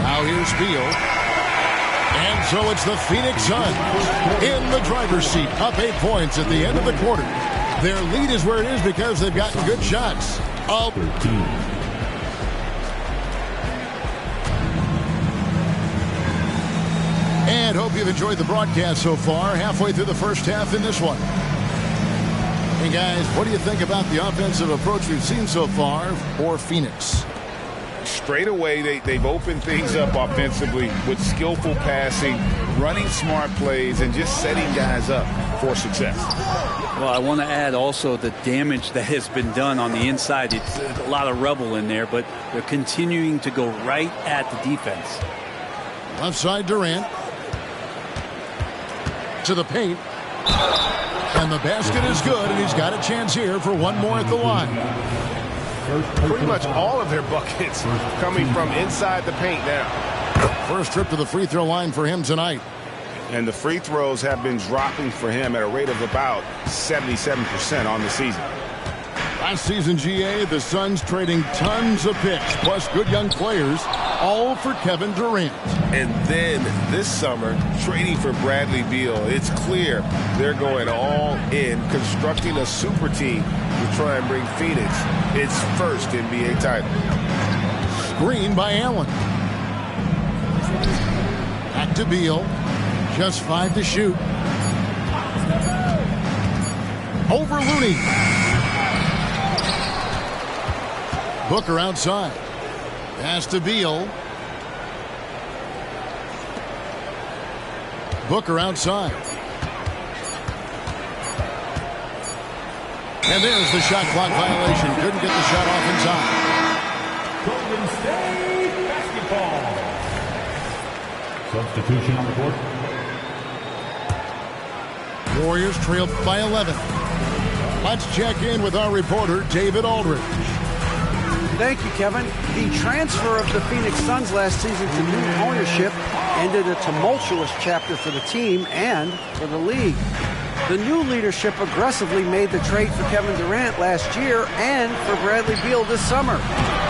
Now here's Beal. And so it's the Phoenix Suns in the driver's seat, up 8 points at the end of the quarter. Their lead is where it is because they've gotten good shots. Up 13. And hope you've enjoyed the broadcast so far. Halfway through the first half in this one. Hey guys, what do you think about the offensive approach we've seen so far for Phoenix?
Straight away, they've opened things up offensively with skillful passing, running smart plays, and just setting guys up for success.
Well, I want to add also the damage that has been done on the inside. It's a lot of rubble in there, but they're continuing to go right at the defense.
Left side Durant. To the paint. And the basket is good, and he's got a chance here for one more at the line.
Pretty much all of their buckets coming from inside the paint now.
First trip to the free throw line for him tonight.
And the free throws have been dropping for him at a rate of about 77% on the season.
Last season, GA, the Suns trading tons of picks, plus good young players, all for Kevin Durant.
And then this summer, trading for Bradley Beal. It's clear they're going all in, constructing a super team to try and bring Phoenix its first NBA title.
Screen by Allen. Back to Beal. Just 5 to shoot. Over Looney. Booker outside. Pass to Beal. Booker outside. And there's the shot clock violation. Couldn't get the shot off in time.
Golden State basketball. Substitution on the court.
Warriors trail by 11. Let's check in with our reporter, David Aldridge.
Thank you, Kevin. The transfer of the Phoenix Suns last season to new ownership ended a tumultuous chapter for the team and for the league. The new leadership aggressively made the trade for Kevin Durant last year and for Bradley Beal this summer.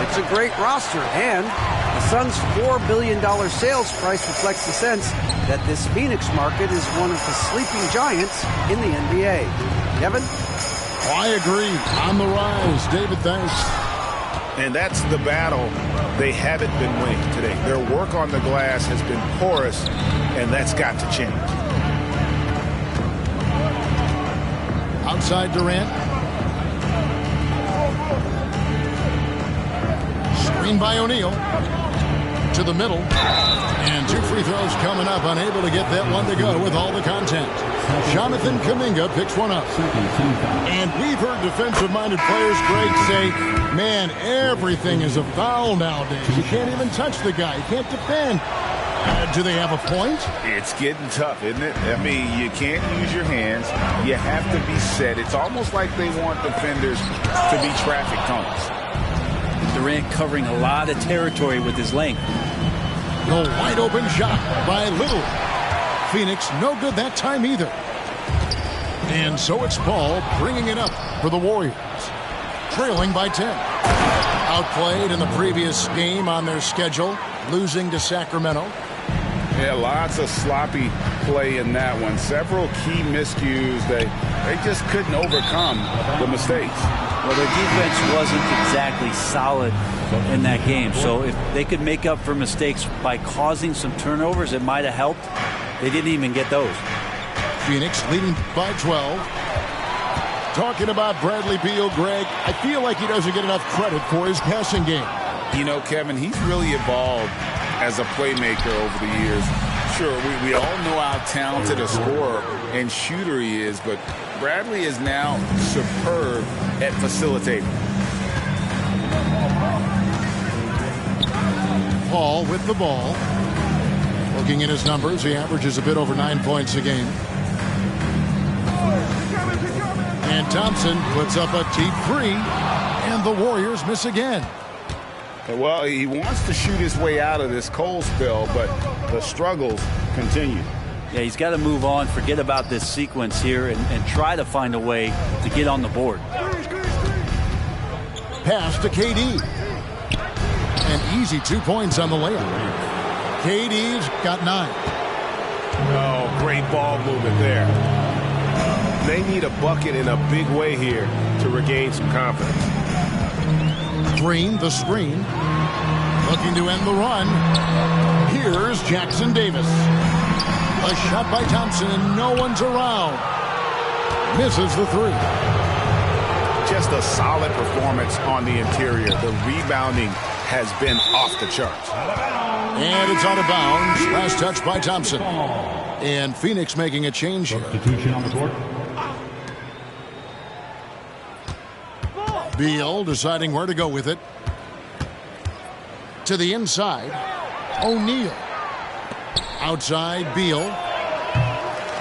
It's a great roster, and the Suns' $4 billion sales price reflects the sense that this Phoenix market is one of the sleeping giants in the NBA. Kevin?
I agree. On the rise. David, thanks.
And that's the battle they haven't been winning today. Their work on the glass has been porous, and that's got to change.
Outside Durant. Screen by O'Neal. To the middle. And 2 free throws coming up. Unable to get that one to go with all the content. Jonathan Kuminga picks one up. And we've heard defensive-minded players, Greg, say, man, everything is a foul nowadays. You can't even touch the guy. You can't defend. Do they have a point?
It's getting tough, isn't it? I mean, you can't use your hands. You have to be set. It's almost like they want defenders to be traffic cones.
Durant covering a lot of territory with his length.
The wide open shot by Little. Phoenix no good that time either. And so it's Paul bringing it up for the Warriors. Trailing by 10. Outplayed in the previous game on their schedule, losing to Sacramento.
Yeah, lots of sloppy play in that one. Several key miscues. They just couldn't overcome the mistakes.
Well, their defense wasn't exactly solid in that game. So if they could make up for mistakes by causing some turnovers, it might have helped. They didn't even get those.
Phoenix leading by 12. Talking about Bradley Beal, Greg, I feel like he doesn't get enough credit for his passing game.
You know, Kevin, he's really evolved as a playmaker over the years. Sure, we all know how talented a scorer and shooter he is, but Bradley is now superb at facilitating.
Paul with the ball. Looking at his numbers, he averages a bit over 9 points a game. And Thompson puts up a deep 3, and the Warriors miss again.
Well, he wants to shoot his way out of this cold spell, but the struggles continue.
Yeah, he's got to move on, forget about this sequence here, and try to find a way to get on the board.
Pass to KD. And easy 2 points on the layup. KD's got 9.
Oh, great ball movement there. They need a bucket in a big way here to regain some confidence.
Green, the screen. Looking to end the run. Here's Jackson Davis. A shot by Thompson, and no one's around. Misses the 3.
Just a solid performance on the interior. The rebounding has been off the charts.
And it's out of bounds. Last touch by Thompson. And Phoenix making a change here.
Substitution on the court.
Beal deciding where to go with it. To the inside. O'Neal. Outside, Beal.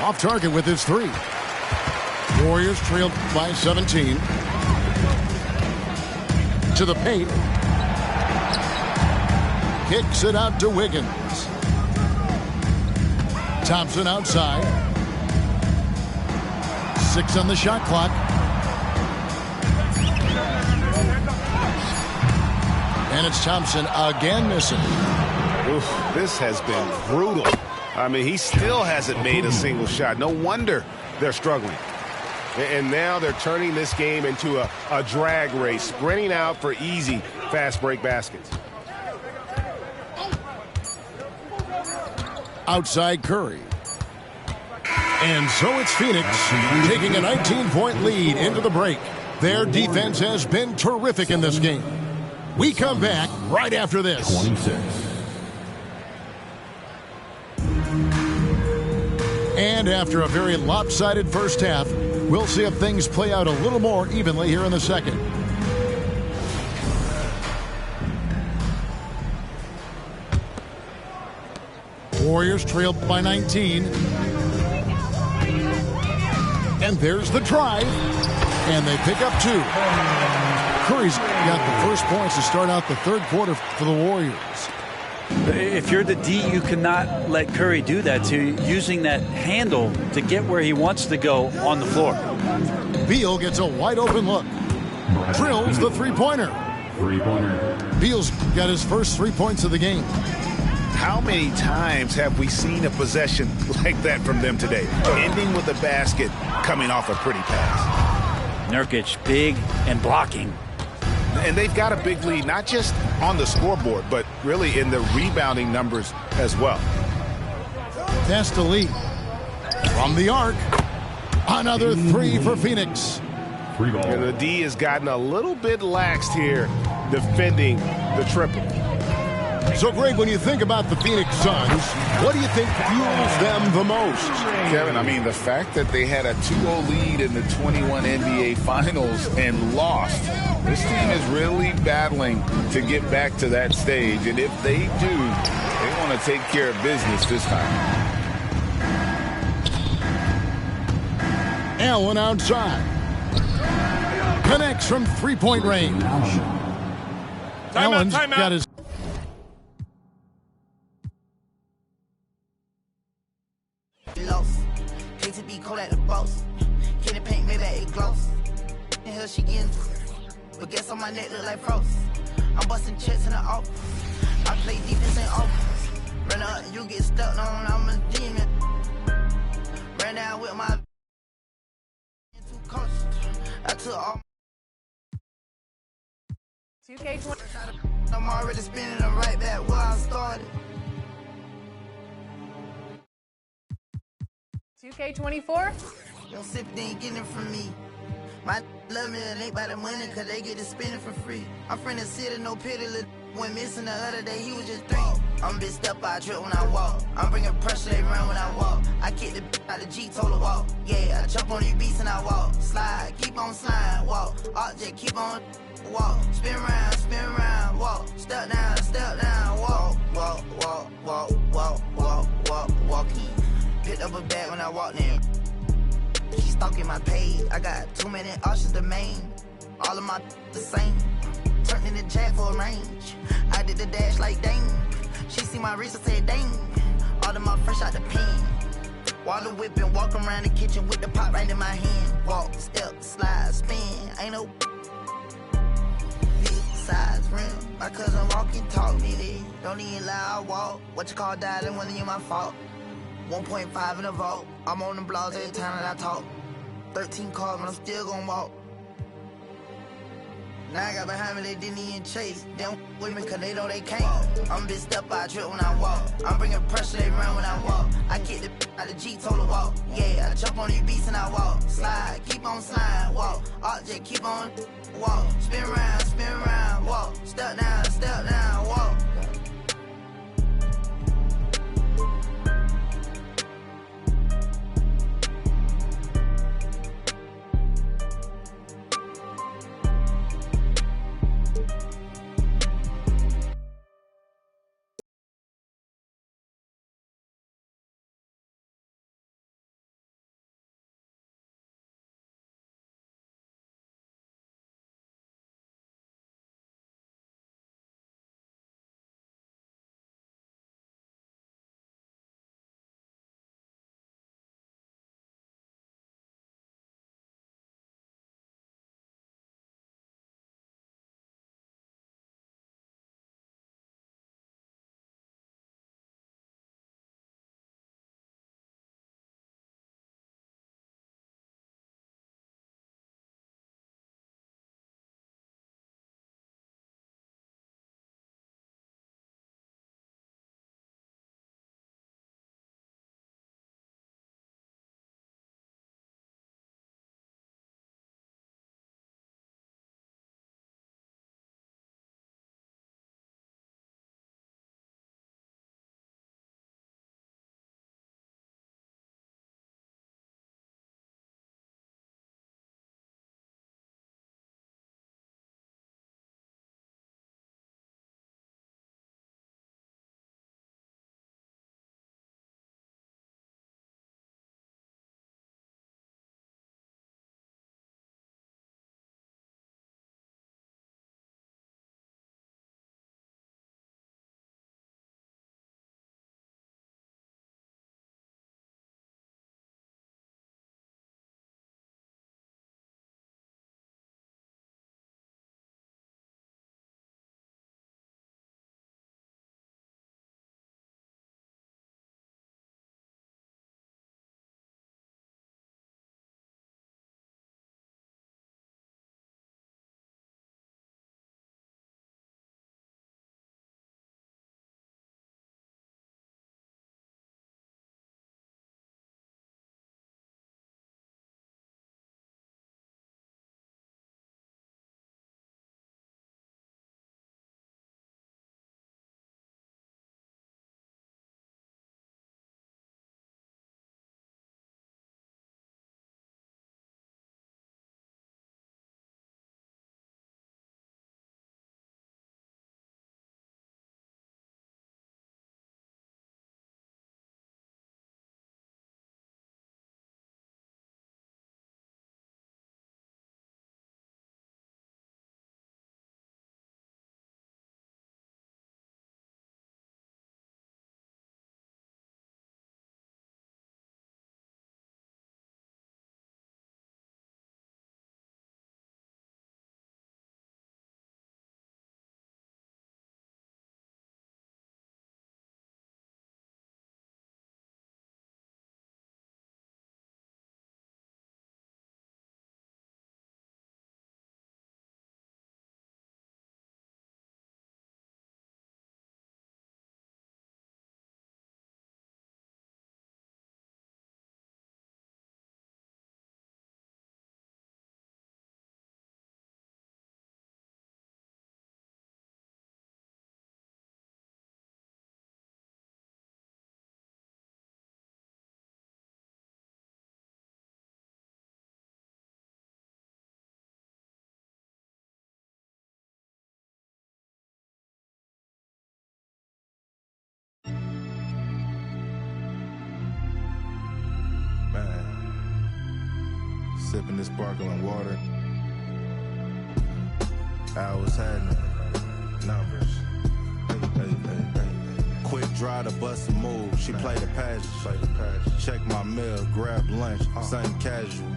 Off target with his 3. Warriors trailed by 17. To the paint. Kicks it out to Wiggins. Thompson outside. 6 on the shot clock. And it's Thompson again missing.
Oof, this has been brutal. I mean, he still hasn't made a single shot. No wonder they're struggling. And now they're turning this game into a drag race, sprinting out for easy, fast break baskets.
Outside Curry. And so it's Phoenix taking a 19-point lead into the break. Their defense has been terrific in this game. We come back right after this.
26.
And after a very lopsided first half, we'll see if things play out a little more evenly here in the second. Warriors trail by 19. And there's the drive. And they pick up 2. Curry's got the first points to start out the third quarter for the Warriors.
If you're the D, you cannot let Curry do that, to using that handle to get where he wants to go on the floor.
Beal gets a wide open look. Drills the three-pointer. Beal's got his first 3 points of the game.
How many times have we seen a possession like that from them today? Ending with a basket, coming off a pretty pass.
Nurkic, big and blocking.
And they've got a big lead, not just on the scoreboard, but really in the rebounding numbers as well.
That's the lead. From the arc, another 3 for Phoenix.
And the D has gotten a little bit laxed here defending the triple.
So, Greg, when you think about the Phoenix Suns, what do you think fuels them the most?
Kevin, I mean, the fact that they had a 2-0 lead in the 21 NBA Finals and lost. This team is really battling to get back to that stage. And if they do, they want to take care of business this time.
Allen outside. Connects from three-point range. Allen's got his...
Lost. Hate to be cold at the boss. Can it paint, maybe it gloss. And hell she getting, but guess on my neck look like frost. I'm busting checks in the office. I play defense and offense. Run up, you get stuck on, I'm a demon. Ran down with my too cautious. I took all
2K20.
I'm already spinning them right back where I started.
2K24.
Your sympathy ain't getting it from me. My love me and ain't by the money, cause they get to spend it for free. I'm from the city, no pity, went missing the other day, he was just 3. I'm bitch step by trip when I walk. I'm bringing pressure, they run when I walk. I kick the out the G, told her walk. Yeah, I jump on these beats and I walk. Slide, keep on sliding, walk. Object, keep on walk. Spin around, walk. Step down, walk. Walk, walk, walk, walk, walk, walk, walking. Picked up a bag when I walked in. She stalking my page. I got too many options to main. All of my the same. Turned in the jack for a range. I did the dash like dang. She see my wrist and said dang. All of my fresh out the pen. Water whipping, walk around the kitchen with the pot right in my hand. Walk, step, slide, spin. Ain't no big size rim. My cousin walking, talk me there. Don't even lie, I walk. What you call dialing wasn't even my fault. 1.5 in the vault. I'm on the blogs every time that I talk. 13 cars, but I'm still gonna walk. Now I got behind me, they didn't even chase. They don't with me cause they know they can't. I'm bitch step by trip when I walk. I'm bringing pressure, they run when I walk. I kick the out the G, told her walk. Yeah, I jump on these beats and I walk. Slide, keep on sliding, walk. Object, keep on walk. Spin around, walk. Step down, walk.
sipping this sparkling water. I was happening. Numbers. Quick draw to bust a move. She played the passage. Check my mail, grab lunch, something casual.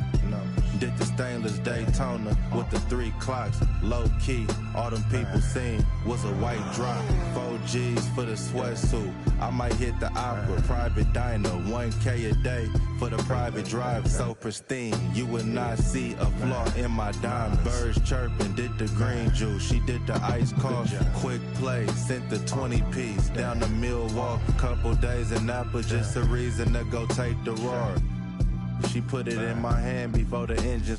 Did the stainless Daytona with the 3 clocks. Low key, all them people seen was a white drop. 4 G's for the sweatsuit. I might hit the opera, private diner. 1K a day for the private drive. So pristine, you would not see a flaw in my diamonds. Birds chirping, did the green juice. She did the ice coffee. Quick play, sent the 20 piece down to Milwaukee. Couple days in Napa, just a reason to go take the roar. She put it in my hand before the engine.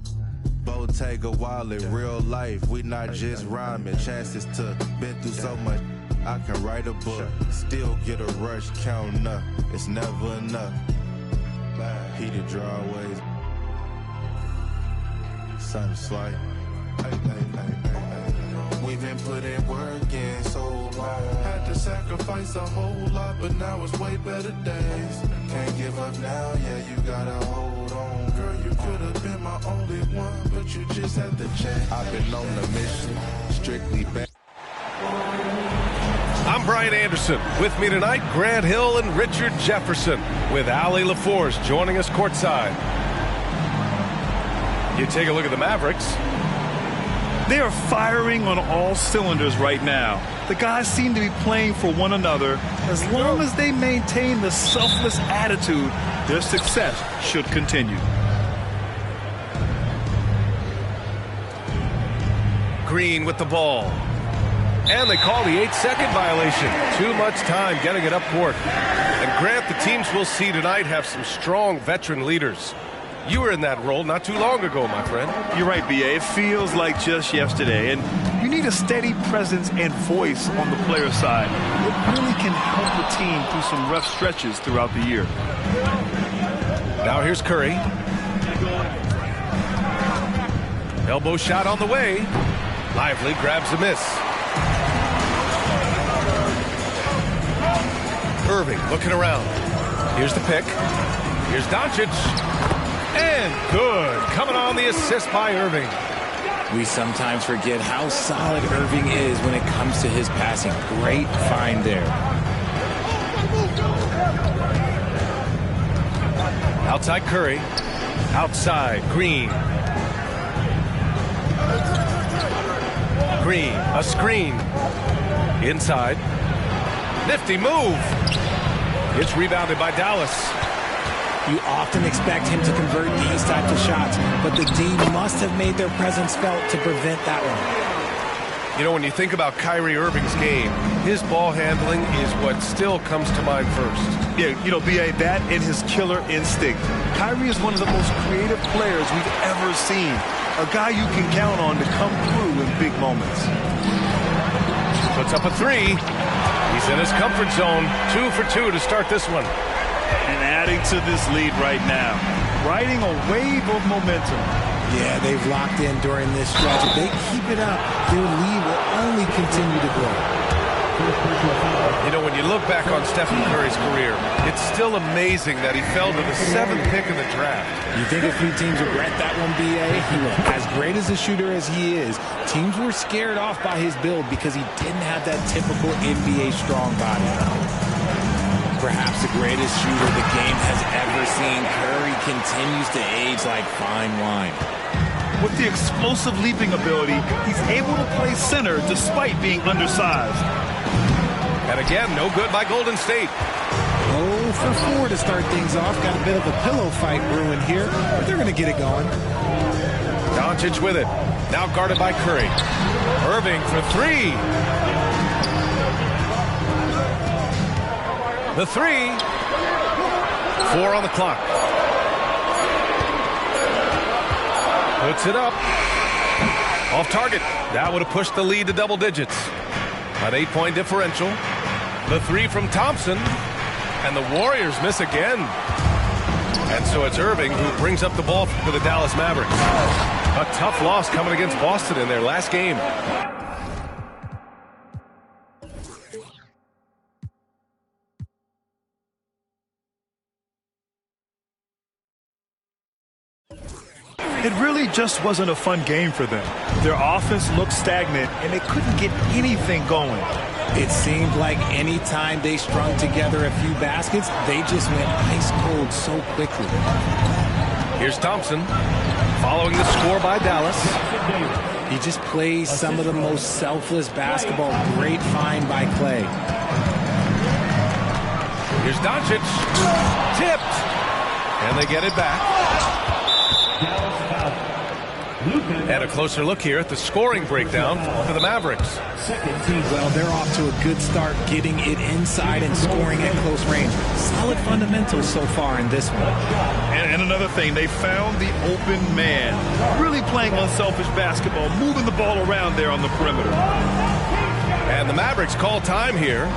Bottega wallet, real life, we not just rhyming. Chances to been through so much, I can write a book. Still get a rush counting up, it's never enough. Heated drawways, sun slight. We've been putting work in so long. Had to sacrifice a whole lot, but now it's way better days. Can't give up now, yeah, you gotta hold on. Girl, you could have been my only one, but you just had to check. I've been on the mission, strictly back.
I'm Brian Anderson. With me tonight, Grant Hill and Richard Jefferson, with Allie LaForce joining us courtside. You take a look at the Mavericks.
They are firing on all cylinders right now. The guys seem to be playing for one another. As long as they maintain the selfless attitude, their success should continue.
Green with the ball. And they call the 8-second violation. Too much time getting it up court. And Grant, the teams we'll see tonight have some strong veteran leaders. You were in that role not too long ago, my friend.
You're right, B.A. It feels like just yesterday. And you need a steady presence and voice on the player side. It really can help the team through some rough stretches throughout the year.
Now here's Curry. Elbow shot on the way. Lively grabs a miss. Irving looking around. Here's the pick. Here's Doncic. And good. Coming on the assist by Irving.
We sometimes forget how solid Irving is when it comes to his passing. Great find there.
Outside Curry. Outside Green. Green, a screen. Inside. Nifty move. It's rebounded by Dallas.
You often expect him to convert these types of shots, but the D must have made their presence felt to prevent that one.
You know, when you think about Kyrie Irving's game, his ball handling is what still comes to mind first.
Yeah, you know, B.A., that and his killer instinct. Kyrie is one of the most creative players we've ever seen. A guy you can count on to come through in big moments.
Puts up a 3. He's in his comfort zone. 2 for 2 to start this one.
And adding to this lead right now. Riding a wave of momentum.
Yeah, they've locked in during this stretch. If they keep it up, their lead will only continue to grow.
You know, when you look back on Stephen Curry's career, it's still amazing that he fell to the 7th pick in the draft.
You think a few teams regret that one, B.A.? As great as a shooter as he is, teams were scared off by his build because he didn't have that typical NBA strong body. Perhaps the greatest shooter the game has ever seen, Curry continues to age like fine wine.
With the explosive leaping ability, he's able to play center despite being undersized.
And again, no good by Golden State.
0 for 4 to start things off. Got a bit of a pillow fight brewing here, but they're going to get it going.
Doncic with it. Now guarded by Curry. Irving for 3. The 3. 4 on the clock. Puts it up. Off target. That would have pushed the lead to double digits. An 8-point differential. The 3 from Thompson. And the Warriors miss again. And so it's Irving who brings up the ball for the Dallas Mavericks. A tough loss coming against Boston in their last game.
It really just wasn't a fun game for them. Their offense looked stagnant, and they couldn't get anything going.
It seemed like any time they strung together a few baskets, they just went ice cold so quickly.
Here's Thompson, following the score by Dallas.
He just plays some of the most selfless basketball. Great find by Clay.
Here's Doncic. Tipped. And they get it back. And a closer look here at the scoring breakdown for the Mavericks.
Well, they're off to a good start getting it inside and scoring at close range. Solid fundamentals so far in this one.
And another thing, they found the open man. Really playing unselfish basketball, moving the ball around there on the perimeter.
And the Mavericks call time here.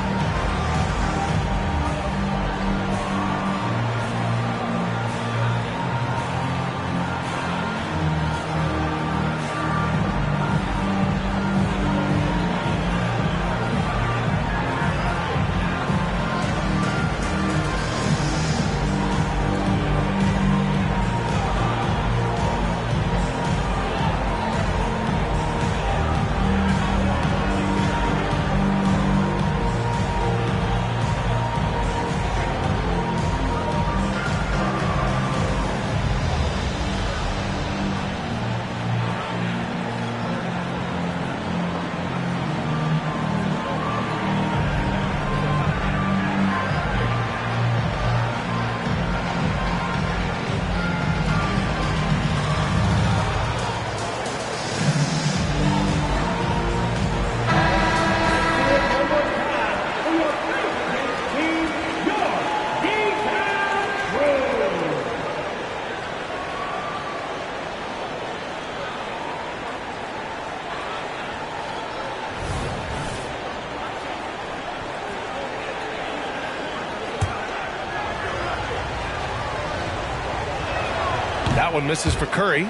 That one misses for Curry.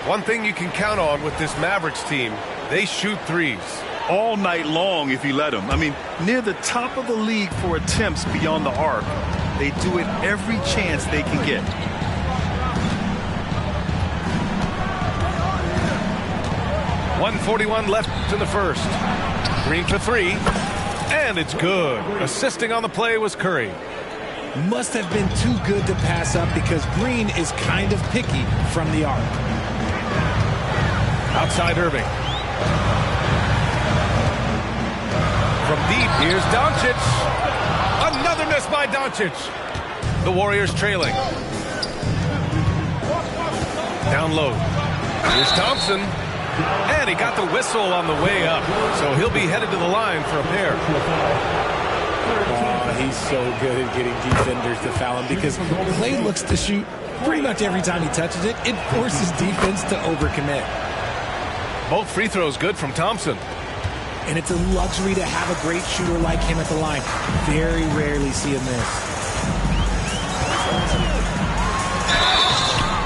One thing you can count on with this Mavericks team, they shoot threes.
All night long if you let them. I mean, near the top of the league for attempts beyond the arc. They do it every chance they can get.
.141 left in the first. Green for three. And it's good. Assisting on the play was Curry.
Must have been too good to pass up because Green is kind of picky from the arc.
Outside Irving. From deep, here's Doncic. Another miss by Doncic. The Warriors trailing. Down low. Here's Thompson. And he got the whistle on the way up. So he'll be headed to the line for a pair.
Oh, he's so good at getting defenders to foul him because Clay looks to shoot pretty much every time he touches it. It forces defense to overcommit.
Both free throws good from Thompson.
And it's a luxury to have a great shooter like him at the line. Very rarely see a miss.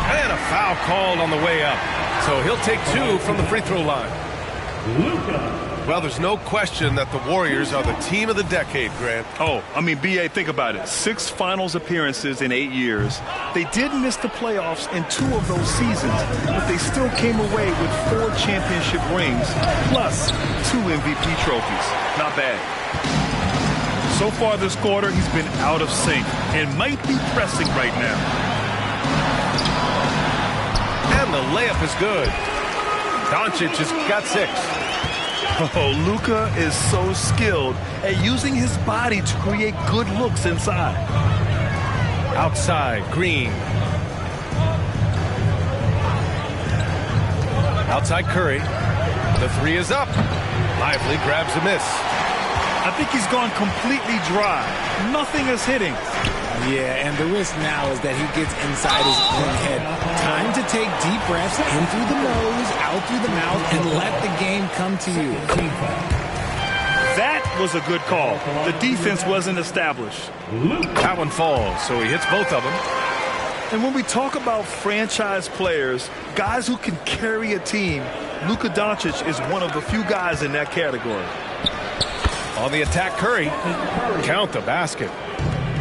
And a foul called on the way up. So he'll take two from the free throw line. Well, there's no question that the Warriors are the team of the decade, Grant.
Oh, I mean, B.A., think about it. 6 finals appearances in 8 years. They did miss the playoffs in 2 of those seasons, but they still came away with 4 championship rings, plus 2 MVP trophies. Not bad. So far this quarter, he's been out of sync and might be pressing right now.
And the layup is good. Doncic has got 6.
Oh, Luka is so skilled at using his body to create good looks inside.
Outside, Green. Outside Curry. The three is up. Lively grabs a miss.
I think he's gone completely dry. Nothing is hitting.
Yeah, and the risk now is that he gets inside his own head. Time to take deep breaths in through the nose, out through the mouth, and let the game come to you.
That was a good call. The defense wasn't established.
That one falls, so he hits both of them.
And when we talk about franchise players, guys who can carry a team, Luka Doncic is one of the few guys in that category.
On the attack, Curry. Count the basket.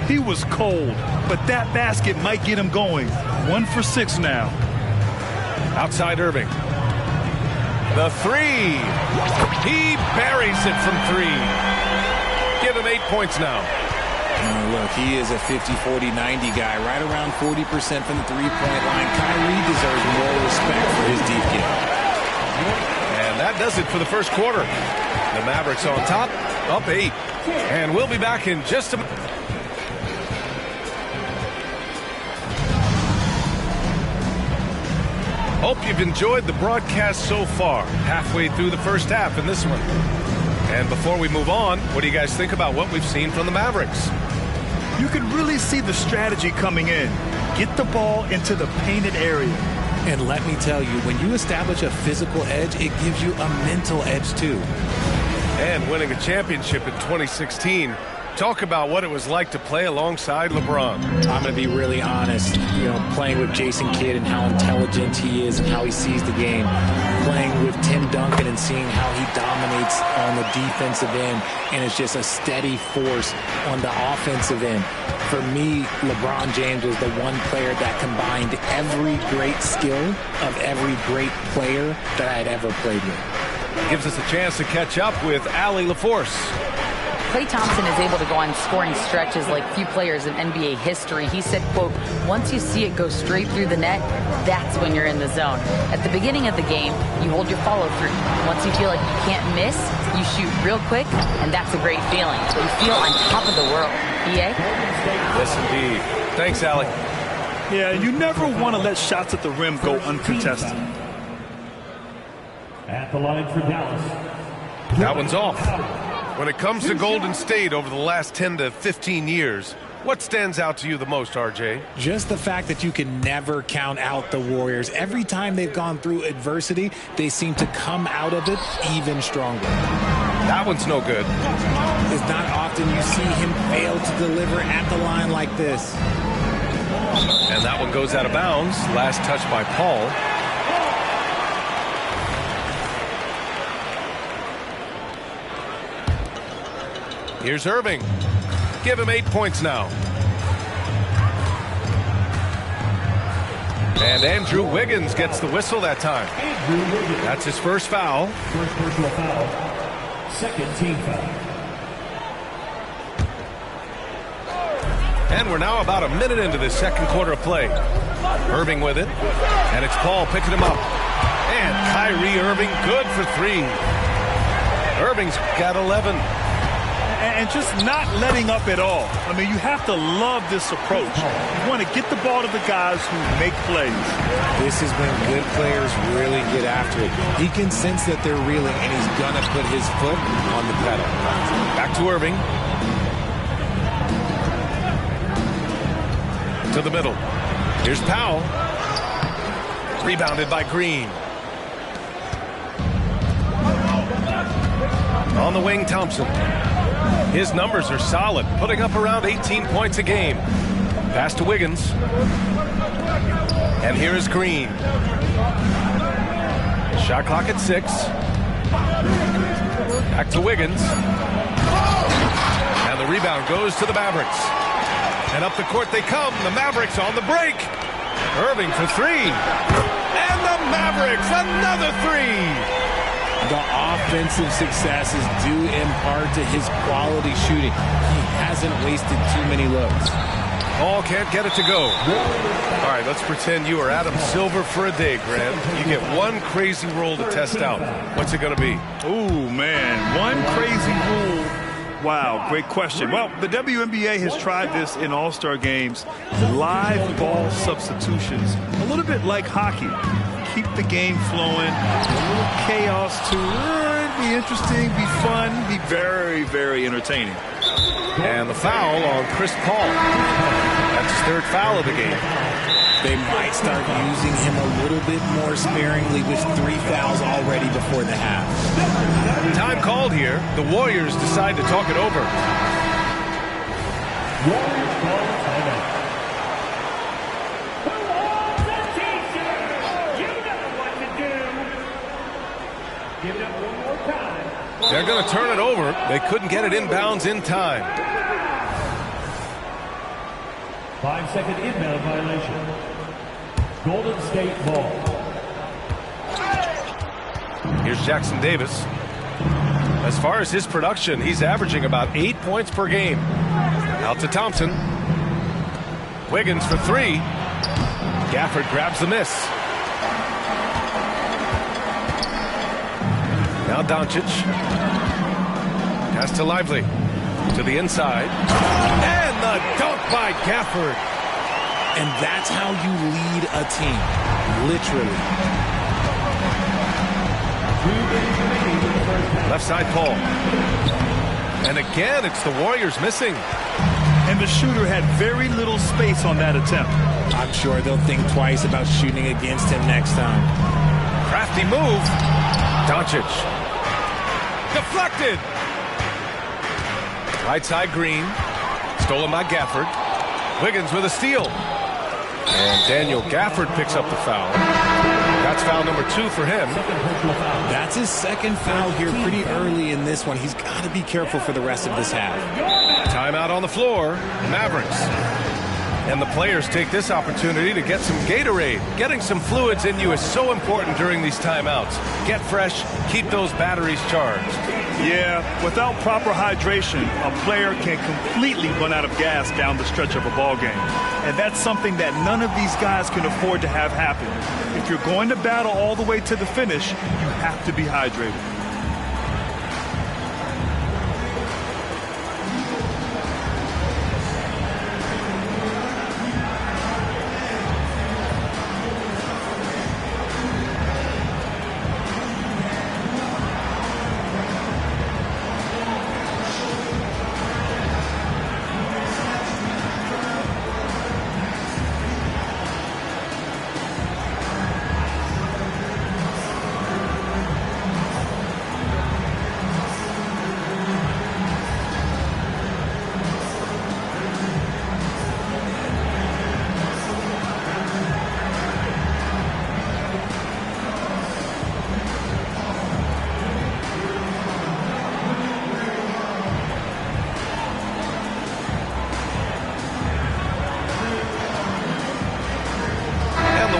He was cold, but that basket might get him going. 1 for 6 now.
Outside Irving. The three. He buries it from three. Give him 8 points now.
Look, he is a 50, 40, 90 guy, right around 40% from the three-point line. Kyrie deserves more respect for his deep game.
And that does it for the first quarter. The Mavericks on top, up 8. And we'll be back in just a minute. Hope you've enjoyed the broadcast so far. Halfway through the first half in this one. And before we move on, what do you guys think about what we've seen from the Mavericks?
You can really see the strategy coming in. Get the ball into the painted area.
And let me tell you, when you establish a physical edge, it gives you a mental edge too.
And winning a championship in 2016. Talk about what it was like to play alongside LeBron.
I'm going to be really honest. Playing with Jason Kidd and how intelligent he is and how he sees the game. Playing with Tim Duncan and seeing how he dominates on the defensive end and is just a steady force on the offensive end. For me, LeBron James was the one player that combined every great skill of every great player that I had ever played with.
Gives us a chance to catch up with Allie LaForce.
Klay Thompson is able to go on scoring stretches like few players in NBA history. He said, quote, once you see it go straight through the net, that's when you're in the zone. At the beginning of the game, you hold your follow through. Once you feel like you can't miss, you shoot real quick, and that's a great feeling. You feel on top of the world. EA?
Yes, indeed. Thanks, Allie.
Yeah, you never want to let shots at the rim go uncontested.
At the line for Dallas.
That one's off. When it comes to Golden State over the last 10 to 15 years, what stands out to you the most, RJ?
Just the fact that you can never count out the Warriors. Every time they've gone through adversity, they seem to come out of it even stronger.
That one's no good.
It's not often you see him fail to deliver at the line like this.
And that one goes out of bounds. Last touch by Paul. Here's Irving. Give him 8 points now. And Andrew Wiggins gets the whistle that time. That's his first foul.
First personal foul. Second team foul.
And we're now about a minute into the second quarter of play. Irving with it. And it's Paul picking him up. And Kyrie Irving good for 3. Irving's got 11.
And just not letting up at all. I mean, you have to love this approach. You want to get the ball to the guys who make plays.
This is when good players really get after it. He can sense that they're reeling, and he's going to put his foot on the pedal.
Back to Irving. To the middle. Here's Powell. Rebounded by Green. On the wing, Thompson. His numbers are solid, putting up around 18 points a game. Pass to Wiggins. And here is Green. Shot clock at 6. Back to Wiggins. And the rebound goes to the Mavericks. And up the court they come. The Mavericks on the break. Irving for 3. And the Mavericks, another 3.
The offensive success is due in part to his quality shooting. He hasn't wasted too many looks.
Paul can't get it to go. All right, let's pretend you are Adam Silver for a day, Grant. You get one crazy rule to test out. What's it going to be?
Ooh, man, one crazy rule. Wow, great question. Well, the WNBA has tried this in All-Star games. Live ball substitutions, a little bit like hockey. Keep the game flowing. A little chaos too. It'd be interesting, be fun, be very, very entertaining.
And the foul on Chris Paul. That's his 3rd foul of the game.
They might start using him a little bit more sparingly with 3 fouls already before the half.
Time called here. The Warriors decide to talk it over.
Warriors call timeout.
They're going to turn it over. They couldn't get it inbounds in time.
5-second inbound violation. Golden State ball.
Here's Jackson Davis. As far as his production, he's averaging about 8 points per game. Out to Thompson. Wiggins for three. Gafford grabs the miss. Now Doncic. Pass to Lively. To the inside. And the dunk by Gafford.
And that's how you lead a team. Literally.
Left side Paul. And again, it's the Warriors missing.
And the shooter had very little space on that attempt.
I'm sure they'll think twice about shooting against him next time.
Crafty move. Doncic. Deflected. Right side Green. Stolen by Gafford. Wiggins with a steal. And Daniel Gafford picks up the foul. That's foul number 2 for him.
That's his second foul here pretty early in this one. He's got to be careful for the rest of this half.
Timeout on the floor. Mavericks. And the players take this opportunity to get some Gatorade. Getting some fluids in you is so important during these timeouts. Get fresh, keep those batteries charged.
Yeah, without proper hydration, a player can completely run out of gas down the stretch of a ball game. And that's something that none of these guys can afford to have happen. If you're going to battle all the way to the finish, you have to be hydrated.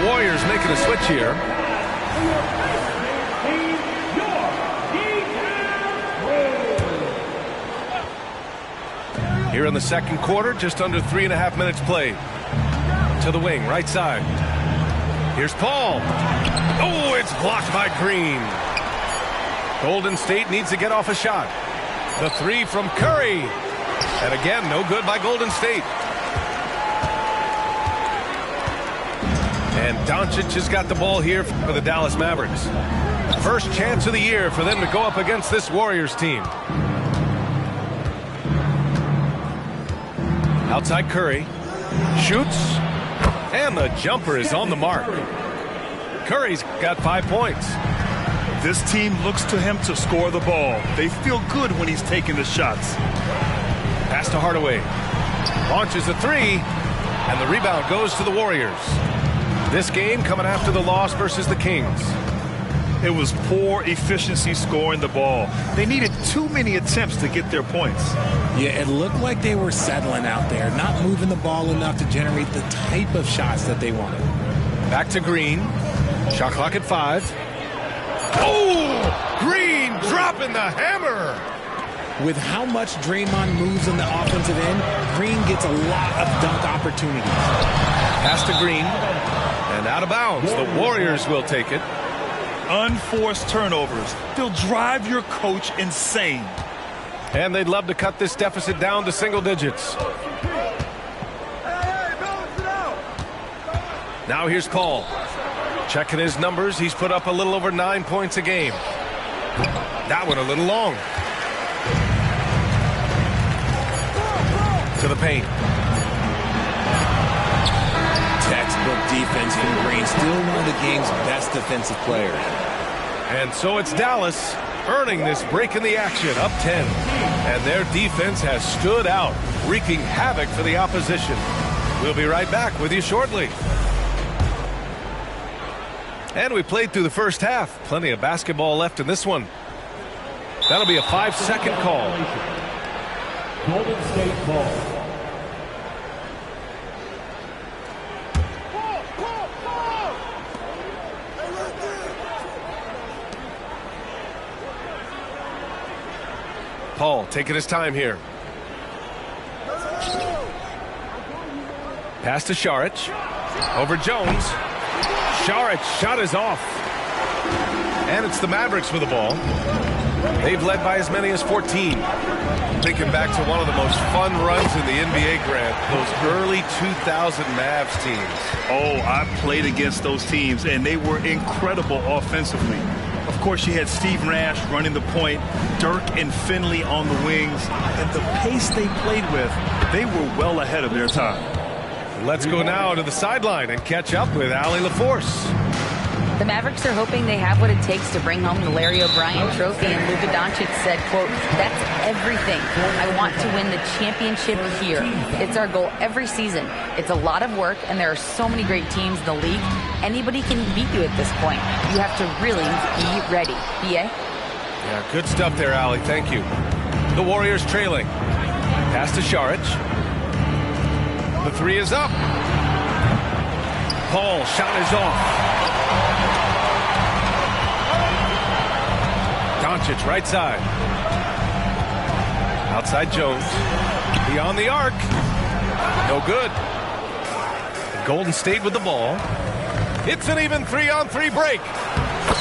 Warriors making a switch here. Here in the second quarter, just under 3.5 minutes played. To the wing, right side. Here's Paul. Oh, it's blocked by Green. Golden State needs to get off a shot. The three from Curry. And again, no good by Golden State. And Doncic has got the ball here for the Dallas Mavericks. First chance of the year for them to go up against this Warriors team. Outside Curry. Shoots. And the jumper is on the mark. Curry's got 5 points.
This team looks to him to score the ball. They feel good when he's taking the shots.
Pass to Hardaway. Launches a three. And the rebound goes to the Warriors. This game coming after the loss versus the Kings.
It was poor efficiency scoring the ball. They needed too many attempts to get their points.
Yeah, it looked like they were settling out there, not moving the ball enough to generate the type of shots that they wanted.
Back to Green. Shot clock at 5. Oh! Green dropping the hammer!
With how much Draymond moves in the offensive end, Green gets a lot of dunk opportunities.
Pass to Green. And out of bounds. The Warriors will take it.
Unforced turnovers. They'll drive your coach insane.
And they'd love to cut this deficit down to single digits. Now here's Paul. Checking his numbers. He's put up a little over 9 points a game. That one a little long. To the paint.
Textbook defense from Green. Still one of the game's best defensive players.
And so it's Dallas earning this break in the action, up 10. And their defense has stood out, wreaking havoc for the opposition. We'll be right back with you shortly. And we played through the first half. Plenty of basketball left in this one. That'll be a 5-second call.
Golden State ball.
Paul taking his time here. Pass to Šarić. Over Jones. Šarić shot is off. And it's the Mavericks with the ball. They've led by as many as 14. Thinking back to one of the most fun runs in the NBA, Grant, those early 2000 Mavs teams.
Oh, I played against those teams, and they were incredible offensively. Of course, you had Steve Nash running the point, Dirk and Finley on the wings, and the pace they played with, they were well ahead of their time.
Let's go now to the sideline and catch up with Allie LaForce.
The Mavericks are hoping they have what it takes to bring home the Larry O'Brien trophy, and Luka Doncic said, quote, "That's everything. I want to win the championship here. It's our goal every season. It's a lot of work, and there are so many great teams in the league. Anybody can beat you at this point. You have to really be ready." B.A.?
Yeah, good stuff there, Allie. Thank you. The Warriors trailing. Pass to Šarić. The three is up. Paul, shot is off. Doncic, right side. Outside Jones. Beyond the arc. No good. Golden State with the ball. It's an even 3-on-3 break.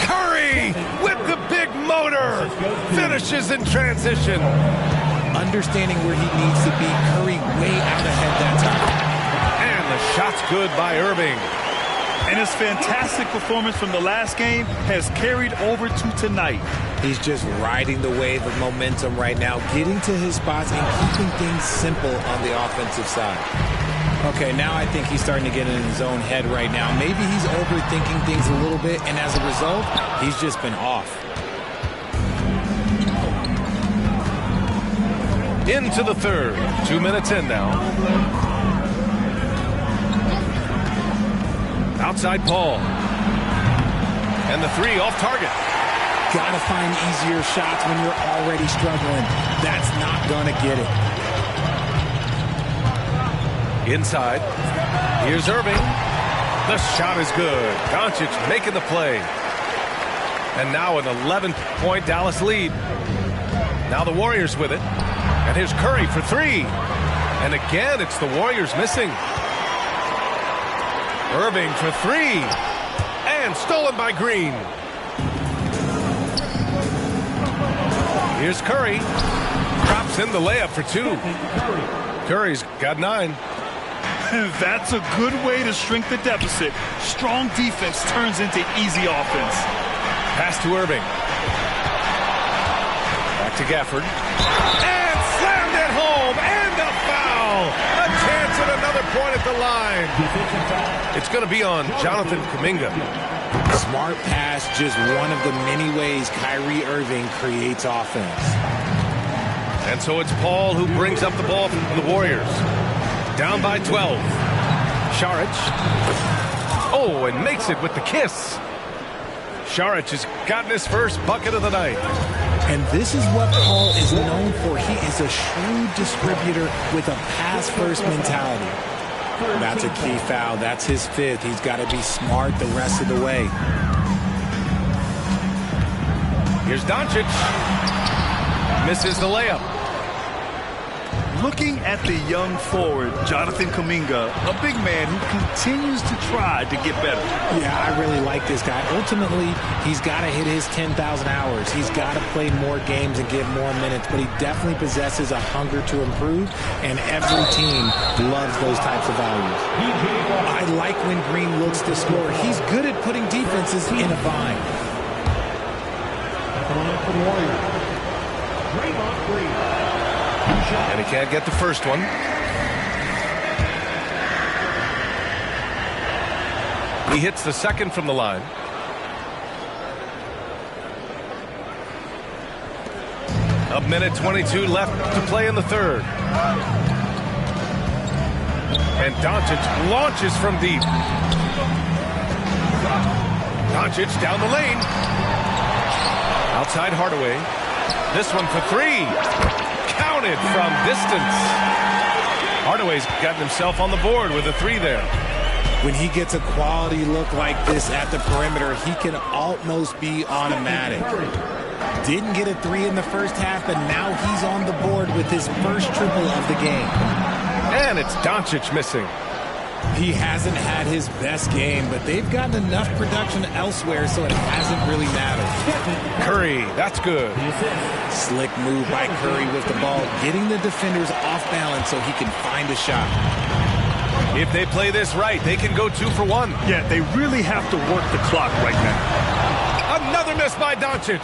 Curry with the big motor. Finishes in transition.
Understanding where he needs to be. Curry way out ahead that time.
And the shot's good by Irving.
And his fantastic performance from the last game has carried over to tonight.
He's just riding the wave of momentum right now, getting to his spots and keeping things simple on the offensive side. Okay, now I think he's starting to get in his own head right now. Maybe he's overthinking things a little bit, and as a result, he's just been off.
Into the third. 2 minutes in now. Outside Paul. And the three off target.
Gotta find easier shots when you're already struggling. That's not gonna get it.
Inside. Here's Irving. The shot is good. Doncic making the play. And now an 11-point Dallas lead. Now the Warriors with it. And here's Curry for three. And again, it's the Warriors missing. Irving for three. And stolen by Green. Here's Curry. Drops in the layup for two. Curry's got 9.
That's a good way to shrink the deficit. Strong defense turns into easy offense.
Pass to Irving. Back to Gafford. And slammed it home. And a foul. A chance at another point at the line. It's going to be on Jonathan Kuminga.
Smart pass, just one of the many ways Kyrie Irving creates offense.
And so it's Paul who brings up the ball for the Warriors. Down by 12. Šarić. Oh, and makes it with the kiss. Šarić has gotten his first bucket of the night.
And this is what Paul is known for. He is a shrewd distributor with a pass-first mentality. That's a key foul. That's his 5th. He's got to be smart the rest of the way.
Here's Doncic. Misses the layup.
Looking at the young forward, Jonathan Kuminga, a big man who continues to try to get better.
Yeah, I really like this guy. Ultimately, he's got to hit his 10,000 hours. He's got to play more games and get more minutes, but he definitely possesses a hunger to improve, and every team loves those types of values. I like when Green looks to score. He's good at putting defenses in a bind.
And he can't get the first one. He hits the second from the line. A minute 22 left to play in the third. And Doncic launches from deep. Doncic down the lane. Outside Hardaway. This one for three. Counted from distance. Hardaway's gotten himself on the board with a three there.
When he gets a quality look like this at the perimeter, he can almost be automatic. Didn't get a 3 in the first half, but now he's on the board with his first triple of the game.
And it's Doncic missing.
He hasn't had his best game, but they've gotten enough production elsewhere, so it hasn't really mattered.
Curry, that's good.
Slick move by Curry with the ball, getting the defenders off balance so he can find a shot.
If they play this right, they can go 2 for 1.
Yeah, they really have to work the clock right now.
Another miss by Doncic.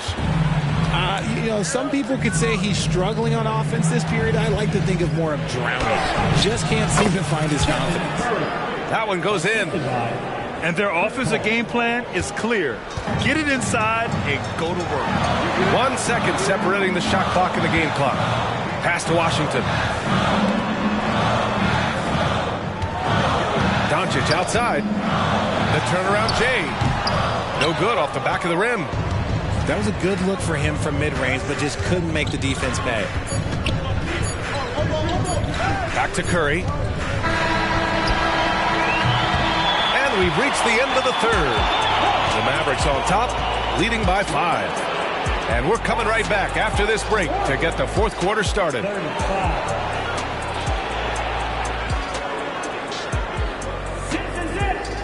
Some people could say he's struggling on offense this period. I like to think of more of drowning. Just can't seem to find his confidence.
That one goes in.
And their offensive game plan is clear. Get it inside and go to work.
1 second separating the shot clock and the game clock. Pass to Washington. Doncic outside. The turnaround Jay. No good off the back of the rim.
That was a good look for him from mid-range, but just couldn't make the defense pay.
Back to Curry. And we've reached the end of the third. The Mavericks on top, leading by 5. And we're coming right back after this break to get the fourth quarter started.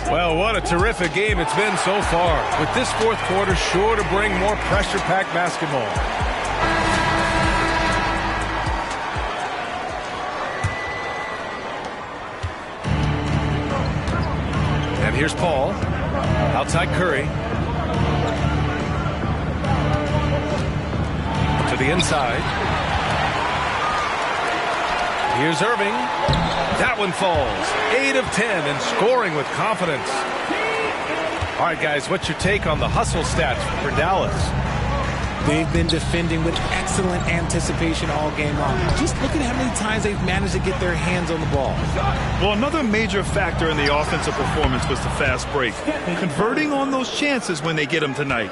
Well, what a terrific game it's been so far. With this fourth quarter sure to bring more pressure-packed basketball. And here's Paul. Outside Curry. To the inside. Here's Irving. That one falls. 8 of 10 and scoring with confidence. All right, guys, what's your take on the hustle stats for Dallas?
They've been defending with excellent anticipation all game long. Just look at how many times they've managed to get their hands on the ball.
Well, another major factor in the offensive performance was the fast break. Converting on those chances when they get them tonight.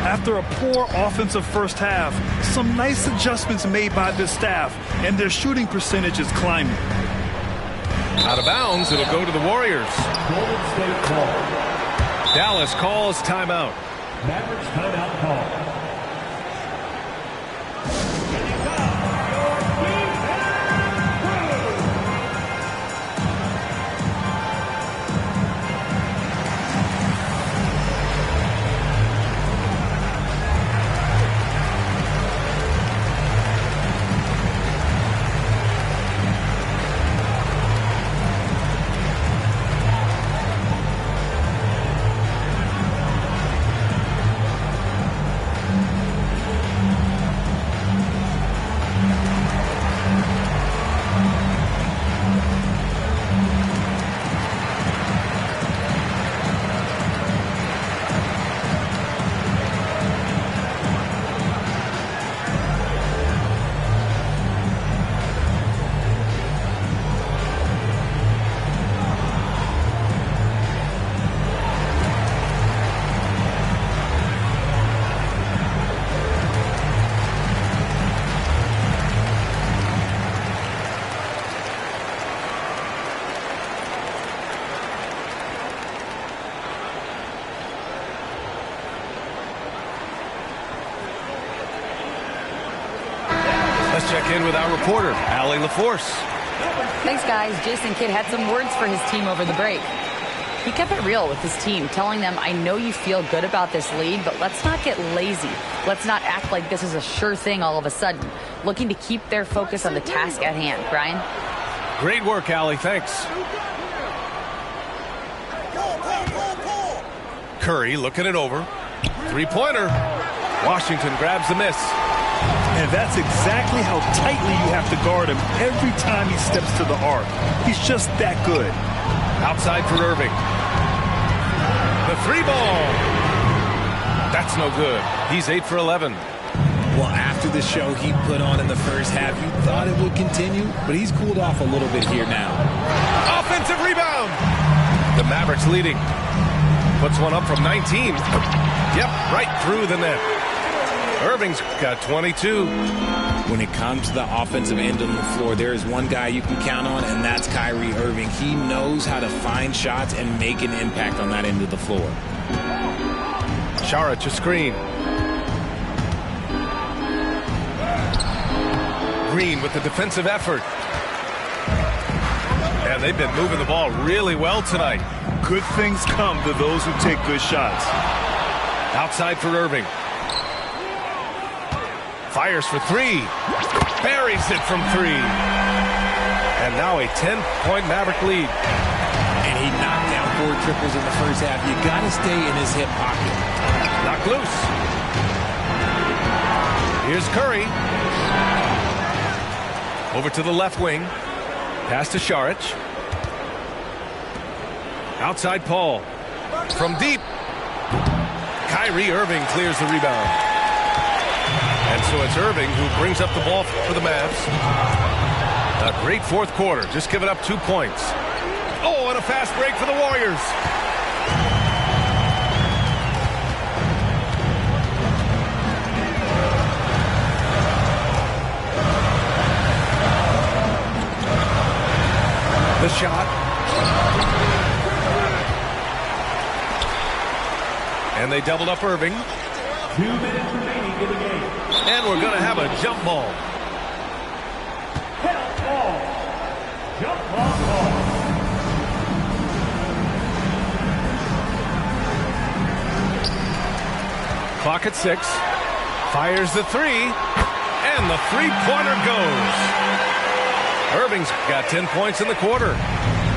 After a poor offensive first half, some nice adjustments made by this staff, and their shooting percentage is climbing.
Out of bounds, it'll go to the Warriors.
Golden State call.
Dallas calls timeout.
Mavericks timeout call.
Let's check in with our reporter, Allie LaForce.
Thanks, guys. Jason Kidd had some words for his team over the break. He kept it real with his team, telling them, I know you feel good about this lead, but let's not get lazy. Let's not act like this is a sure thing all of a sudden. Looking to keep their focus on the task at hand. Brian?
Great work, Allie. Thanks. Curry looking it over. Three-pointer. Washington grabs the miss.
And that's exactly how tightly you have to guard him every time he steps to the arc. He's just that good.
Outside for Irving. The three ball. That's no good. He's 8 for 11.
Well, after the show he put on in the first half, you thought it would continue, but he's cooled off a little bit here now.
Offensive rebound. The Mavericks leading. Puts one up from 19. Yep, right through the net. Irving's got 22.
When it comes to the offensive end on the floor, there is one guy you can count on, and that's Kyrie Irving. He knows how to find shots and make an impact on that end of the floor.
Saric a screen. Green with the defensive effort. And they've been moving the ball really well tonight.
Good things come to those who take good shots.
Outside for Irving. Fires for three. Buries it from three. And now a 10-point Maverick lead.
And he knocked down 4 triples in the first half. You got to stay in his hip pocket.
Knocked loose. Here's Curry. Over to the left wing. Pass to Šarić. Outside Paul. From deep. Kyrie Irving clears the rebound. And so it's Irving who brings up the ball for the Mavs. A great fourth quarter. Just giving up 2 points. Oh, and a fast break for the Warriors. The shot. And they doubled up Irving.
2 minutes remaining in the game.
And we're going to have a jump ball.
Help ball. Jump ball.
Clock at 6. Fires the three. And the three-pointer goes. Irving's got 10 points in the quarter.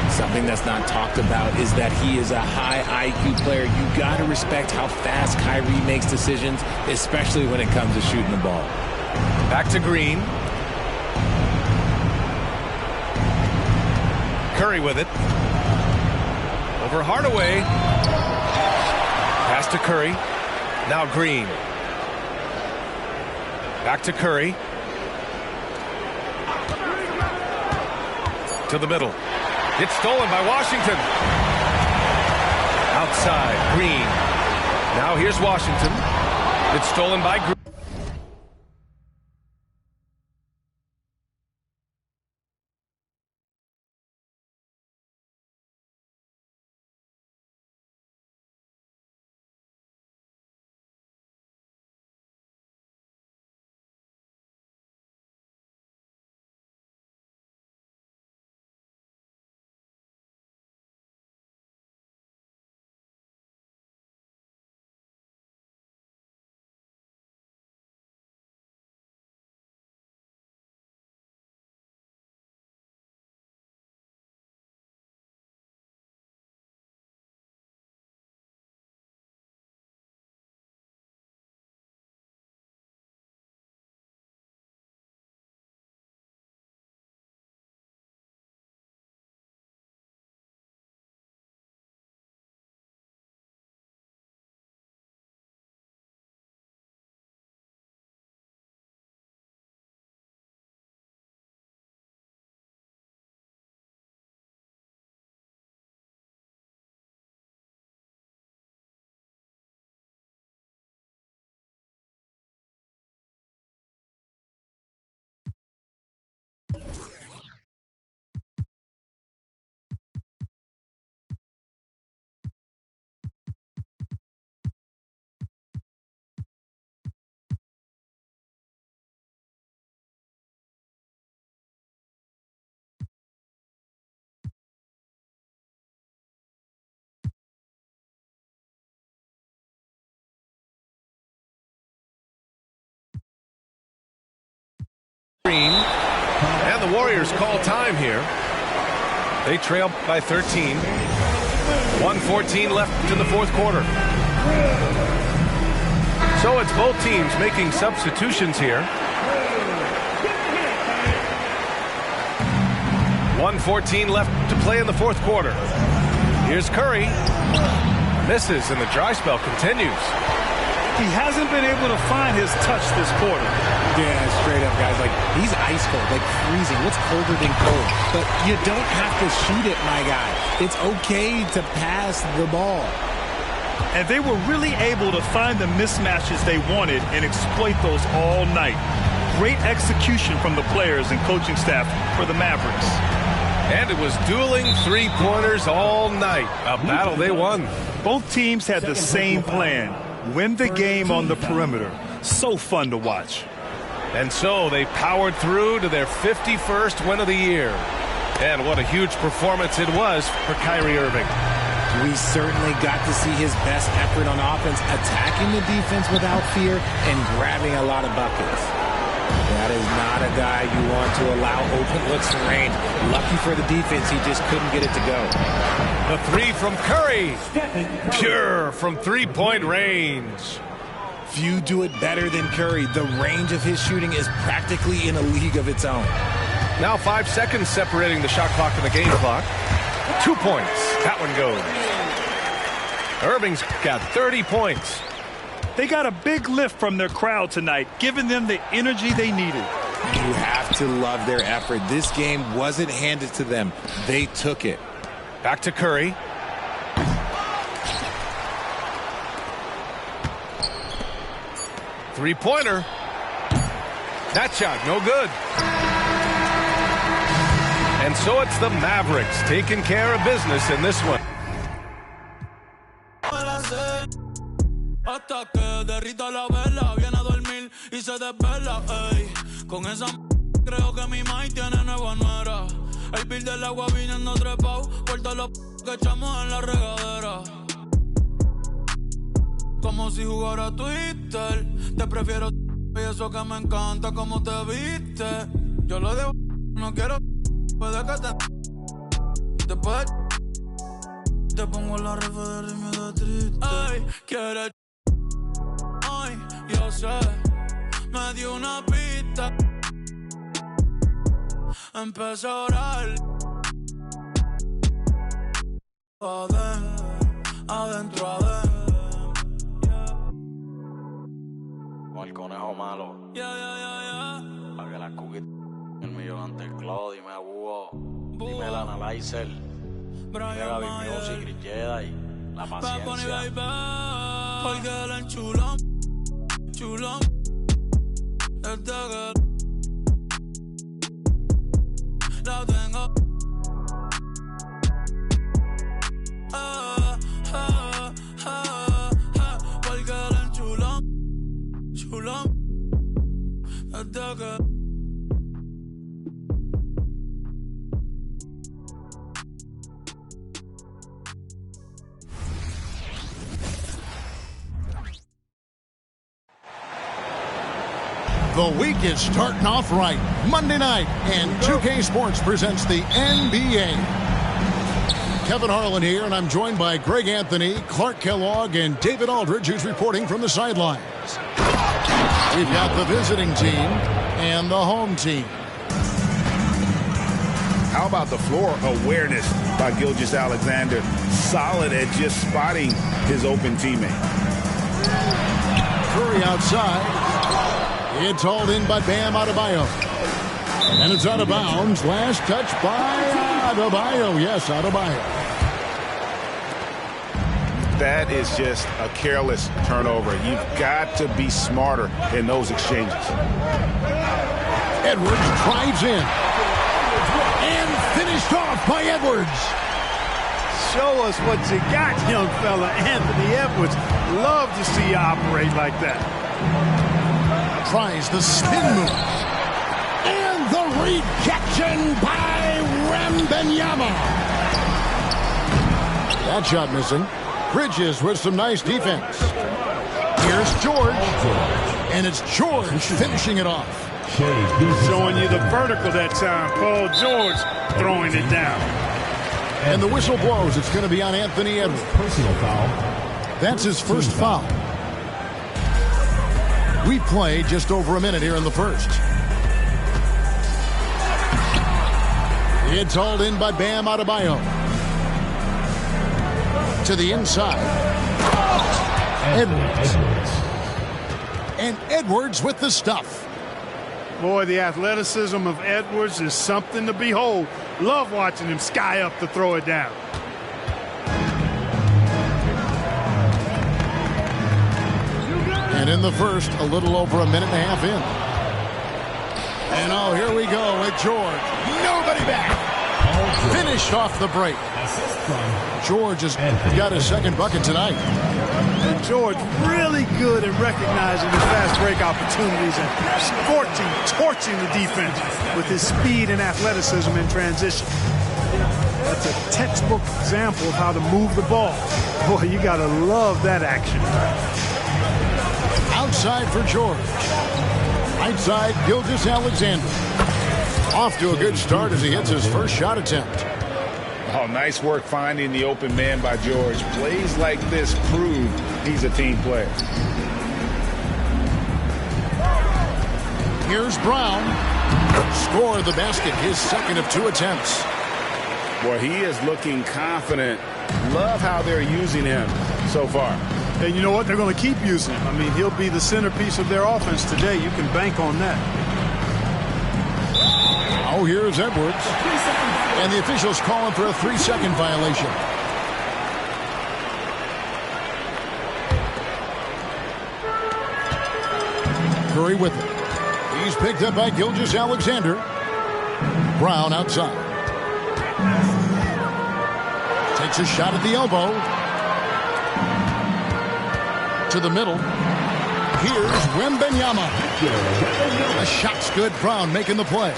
Something that's not talked about is that he is a high IQ player. You got to respect how fast Kyrie makes decisions, especially when it comes to shooting the ball.
Back to Green. Curry with it. Over Hardaway. Pass to Curry. Now Green. Back to Curry. To the middle. It's stolen by Washington. Outside, Green. Now here's Washington. It's stolen by Green. And the Warriors call time here. They trail by 13. 1:14 left in the fourth quarter. So it's both teams making substitutions here. 1:14 left to play in the fourth quarter. Here's Curry. Misses, and the dry spell continues.
He hasn't been able to find his touch this quarter.
Yeah, straight up, guys. Like, he's ice cold, like freezing. What's colder than cold? But you don't have to shoot it, my guy. It's okay to pass the ball.
And they were really able to find the mismatches they wanted and exploit those all night. Great execution from the players and coaching staff for the Mavericks.
And it was dueling three-pointers all night. A battle they won.
Both teams had the same plan. Win the game on the perimeter. So fun to watch.
And so they powered through to their 51st win of the year. And what a huge performance it was for Kyrie Irving.
We certainly got to see his best effort on offense, attacking the defense without fear and grabbing a lot of buckets. That is not a guy you want to allow open looks to range. Lucky for the defense, he just couldn't get it to go.
The three from Curry. Pure from three-point range.
Few do it better than Curry. The range of his shooting is practically in a league of its own.
Now 5 seconds separating the shot clock and the game clock. 2 points. That one goes. Irving's got 30 points.
They got a big lift from their crowd tonight, giving them the energy they needed.
You have to love their effort. This game wasn't handed to them. They took it.
Back to Curry. Three-pointer. That shot, no good. And so it's the Mavericks taking care of business in this one.
Hasta que derrita la vela, viene a dormir y se desvela, ey. Con esa creo que mi maíz tiene nueva nuera. El bill del agua viniendo trepao, por todos los que echamos en la regadera. Como si jugara Twitter, te prefiero y eso que me encanta como te viste. Yo lo dejo, no quiero, puede que después te pongo la refa de ritmo de triste. Ay, quieres. Yo sé, me dio una pista. Empecé a orar. Adentro.
Con el conejo malo. Para que las cookies el millón ante el Claude. Dime a Búho. Dime el Analyzer. Dime Gaby Music, Chris Jedi. La paciencia.
Porque la enchulón. Desde que la tengo. Porque la enchulón. Desde que
The week is starting off right. Monday night, and 2K Sports presents the NBA. Kevin Harlan here, and I'm joined by Greg Anthony, Clark Kellogg, and David Aldridge, who's reporting from the sidelines. We've got the visiting team and the home team.
How about the floor awareness by Gilgeous-Alexander? Solid at just spotting his open teammate.
Curry outside. It's hauled in by Bam Adebayo. And it's out of bounds. Last touch by Adebayo. Yes, Adebayo.
That is just a careless turnover. You've got to be smarter in those exchanges.
Edwards drives in. And finished off by Edwards.
Show us what you got, young fella. Anthony Edwards. Love to see you operate like that.
Tries the spin move. And the rejection by Wembanyama. That shot missing. Bridges with some nice defense. Here's George. And it's George finishing it off.
Showing you the vertical that time. Paul George throwing it down.
And the whistle blows. It's going to be on Anthony Edwards. Personal foul. That's his first foul. We play just over a minute here in the first. It's hauled in by Bam Adebayo. To the inside. Edwards. And Edwards with the stuff.
Boy, the athleticism of Edwards is something to behold. Love watching him sky up to throw it down.
And in the first, a little over a minute and a half in. And oh, here we go with George. Nobody back. finished off the break. George has got his second bucket tonight.
And George really good at recognizing the fast break opportunities and torching the defense with his speed and athleticism in transition. That's a textbook example of how to move the ball. Boy, you got to love that action.
Outside for George. Right side, Gilgeous-Alexander. Off to a good start as he hits his first shot attempt.
Oh, nice work finding the open man by George. Plays like this prove he's a team player.
Here's Brown. Scored the basket, his second of 2 attempts.
Boy, he is looking confident. Love how they're using him so far.
And you know what? They're going to keep using him. I mean, he'll be the centerpiece of their offense today. You can bank on that.
Oh, here's Edwards. And the officials calling for a 3-second violation. Curry with it. He's picked up by Gilgeous-Alexander. Brown outside. Takes a shot at the elbow. To the middle. Here's Wembanyama. The shot's good. Brown making the play.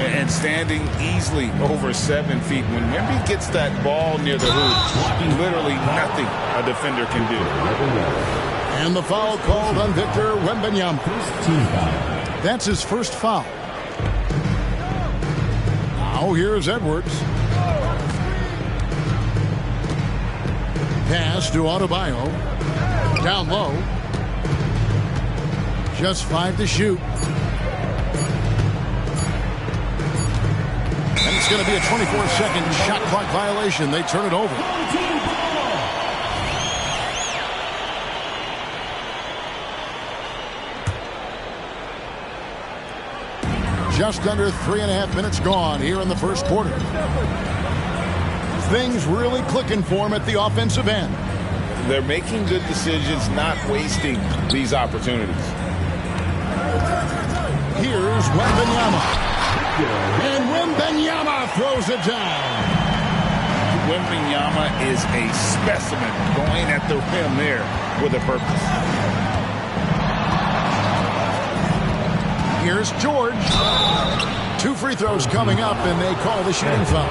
And standing easily over 7 feet. When Wemby gets that ball near the hoop, literally nothing a defender can do.
And the foul called on Victor Wembanyama. That's his first foul. Now here's Edwards. Pass to Adebayo. Down low. Just 5 to shoot. And it's going to be a 24-second shot clock violation. They turn it over. Just under 3.5 minutes gone here in the first quarter. Things really clicking for him at the offensive end.
They're making good decisions, not wasting these opportunities.
Here's Wembanyama. And Wembanyama throws it down.
Wembanyama is a specimen going at the rim there with a purpose.
Here's George. 2 free throws coming up, and they call the shooting foul.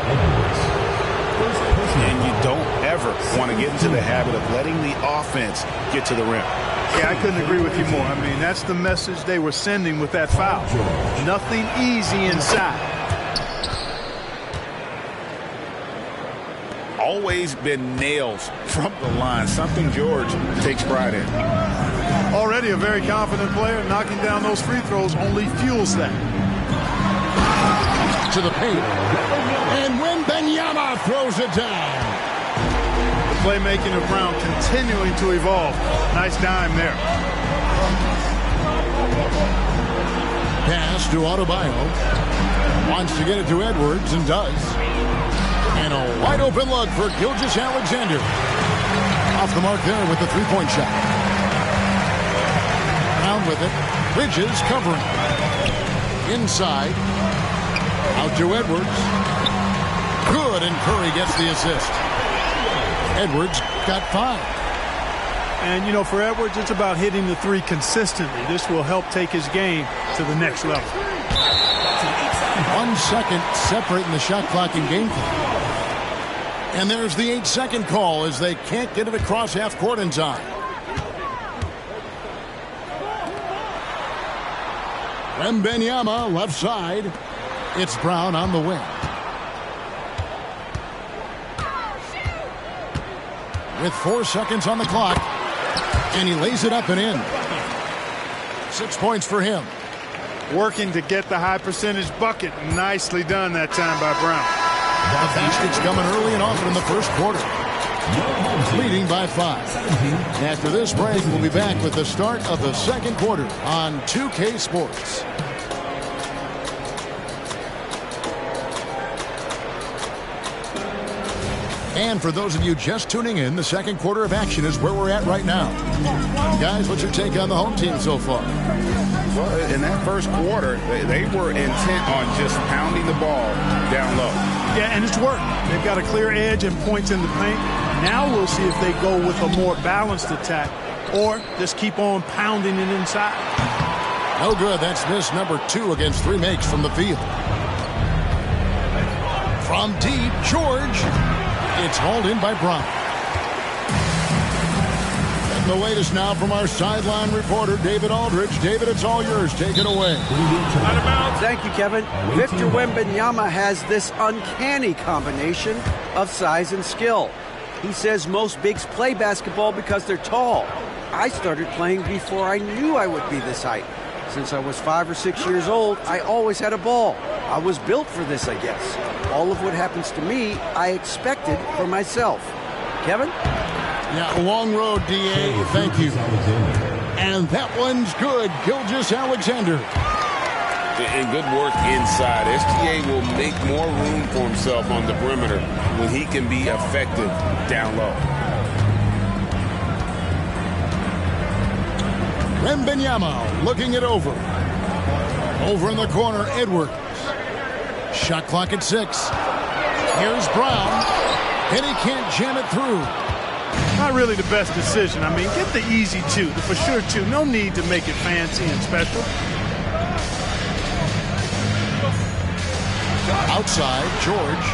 And you don't ever want to get into the habit of letting the offense get to the rim.
Yeah, I couldn't agree with you more. I mean, that's the message they were sending with that foul. Nothing easy inside.
Always been nails from the line, something George takes pride in.
Already a very confident player. Knocking down those free throws only fuels that.
To the paint. And Wembanyama throws it down.
The playmaking of Brown continuing to evolve. Nice dime there.
Pass to Adebayo. Wants to get it to Edwards and does. And a wide open look for Gilgeous-Alexander. Off the mark there with the 3-point shot. Brown with it. Bridges covering. Inside. Out to Edwards. Good, and Curry gets the assist. Edwards got 5.
And, you know, for Edwards, it's about hitting the 3 consistently. This will help take his game to the next level.
1 second separating the shot clock and game clock. And there's the 8-second call as they can't get it across half court in time. Wembanyama left side. It's Brown on the wing. With 4 seconds on the clock. And he lays it up and in. 6 points for him.
Working to get the high percentage bucket. Nicely done that time by Brown.
The basket's coming early and often in the first quarter. Leading by 5. After this break, we'll be back with the start of the second quarter on 2K Sports. And for those of you just tuning in, the second quarter of action is where we're at right now. Guys, what's your take on the home team so far?
Well, in that first quarter, they were intent on just pounding the ball down low.
Yeah, and it's worked. They've got a clear edge and points in the paint. Now we'll see if they go with a more balanced attack or just keep on pounding it inside.
No good. That's miss number 2 against 3 makes from the field. From deep, George. It's hauled in by Brown. And the latest now from our sideline reporter, David Aldridge. David, it's all yours. Take it away.
Thank you, Kevin. Victor Wembanyama has this uncanny combination of size and skill. He says most bigs play basketball because they're tall. I started playing before I knew I would be this height. Since I was 5 or 6 years old, I always had a ball. I was built for this, I guess. All of what happens to me, I expected for myself. Kevin?
Yeah, a long road, D.A. Thank you. And that one's good. Gilgeous-Alexander.
And good work inside. SGA will make more room for himself on the perimeter when he can be effective down low.
Wembanyama looking it over. Over in the corner, Edwards. Shot clock at 6. Here's Brown. And he can't jam it through.
Not really the best decision. I mean, get the easy 2, the for sure 2. No need to make it fancy and special.
Outside, George.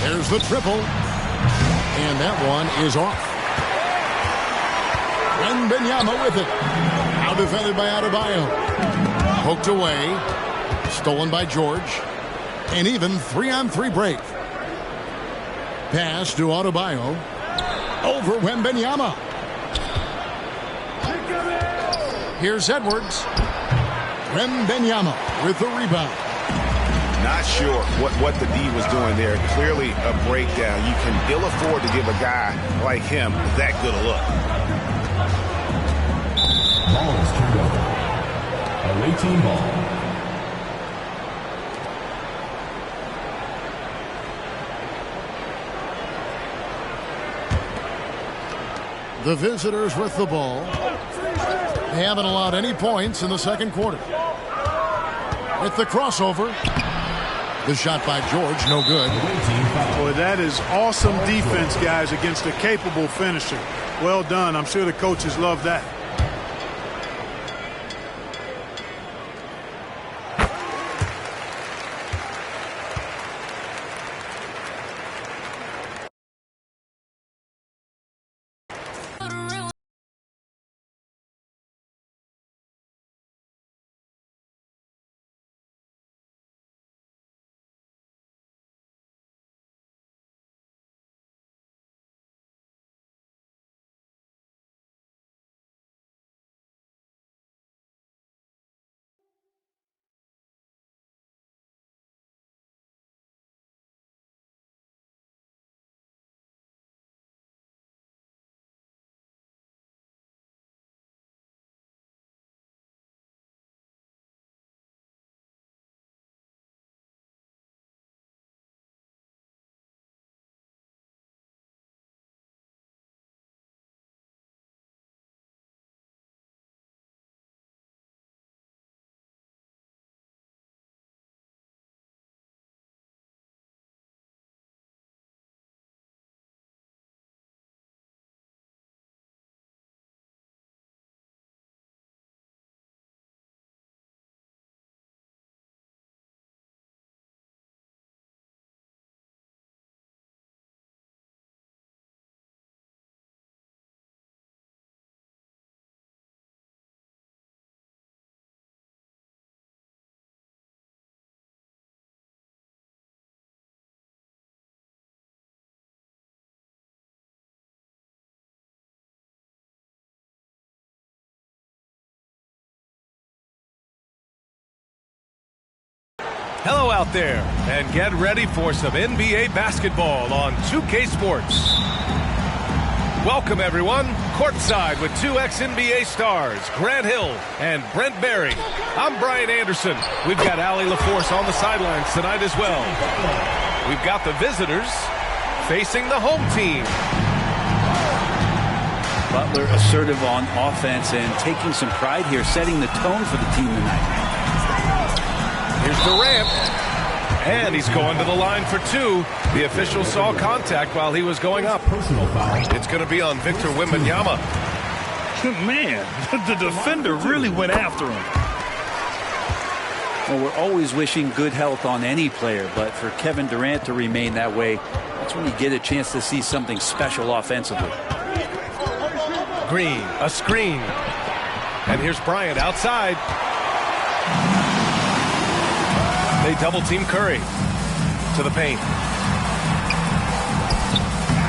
There's the triple. And that one is off. Wembanyama with it. Now defended by Adebayo. Poked away. Stolen by George. And even 3-on-3 break. Pass to Adebayo. Over Wembanyama. Here's Edwards. Wembanyama with the rebound.
Not sure what the D was doing there. Clearly a breakdown. You can ill afford to give a guy like him that good a look.
Ball is turned over. Away team ball.
The visitors with the ball. They haven't allowed any points in the second quarter. With the crossover. The shot by George, no good.
Boy, that is awesome defense, guys, against a capable finisher. Well done. I'm sure the coaches love that.
Hello out there, and get ready for some NBA basketball on 2K Sports. Welcome, everyone, courtside with 2 ex-NBA stars, Grant Hill and Brent Berry. I'm Brian Anderson. We've got Allie LaForce on the sidelines tonight as well. We've got the visitors facing the home team.
Butler assertive on offense and taking some pride here, setting the tone for the team tonight.
Here's Durant. And he's going to the line for two. The official saw contact while he was going up. It's going to be on Victor Wembanyama.
Man, the defender really went after him.
Well, we're always wishing good health on any player, but for Kevin Durant to remain that way, that's when you get a chance to see something special offensively.
Green, a screen. And here's Bryant outside. They double-team Curry to the paint.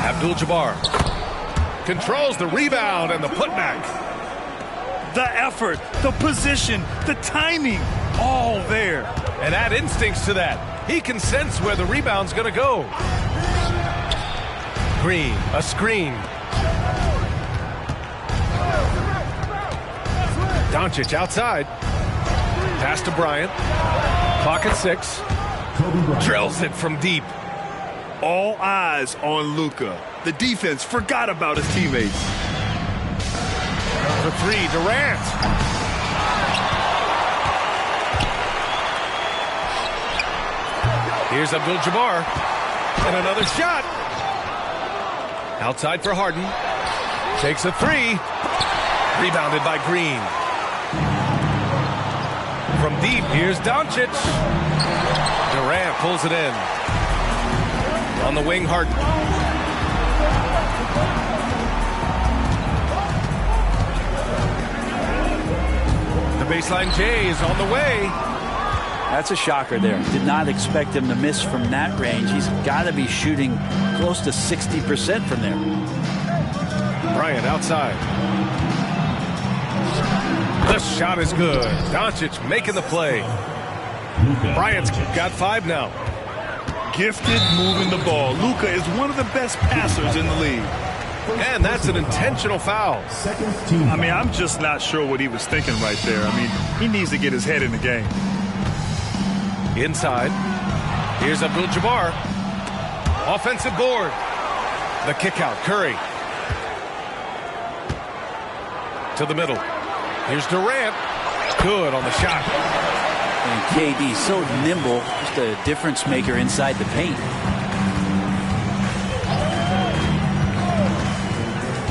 Abdul-Jabbar controls the rebound and the putback.
The effort, the position, the timing, all there.
And add instincts to that. He can sense where the rebound's going to go. Green, a screen. Doncic outside. Pass to Bryant. Clock at 6. Drills it from deep.
All eyes on Luka. The defense forgot about his teammates.
For three, Durant. Here's Abdul-Jabbar. And another shot. Outside for Harden. Takes a three. Rebounded by Green. From deep, here's Doncic. Durant pulls it in. On the wing, Harden. The baseline J is on the way.
That's a shocker there. Did not expect him to miss from that range. He's got to be shooting close to 60% from there.
Bryant outside. The shot is good. Doncic making the play. Bryant's got 5 now.
Gifted moving the ball. Luka is one of the best passers in the league.
And that's an intentional foul.
I mean, I'm just not sure what he was thinking right there. I mean, he needs to get his head in the game.
Inside. Here's Abdul-Jabbar. Offensive board. The kick out. Curry. To the middle. Here's Durant. Good on the shot.
And KD so nimble, just a difference maker inside the paint.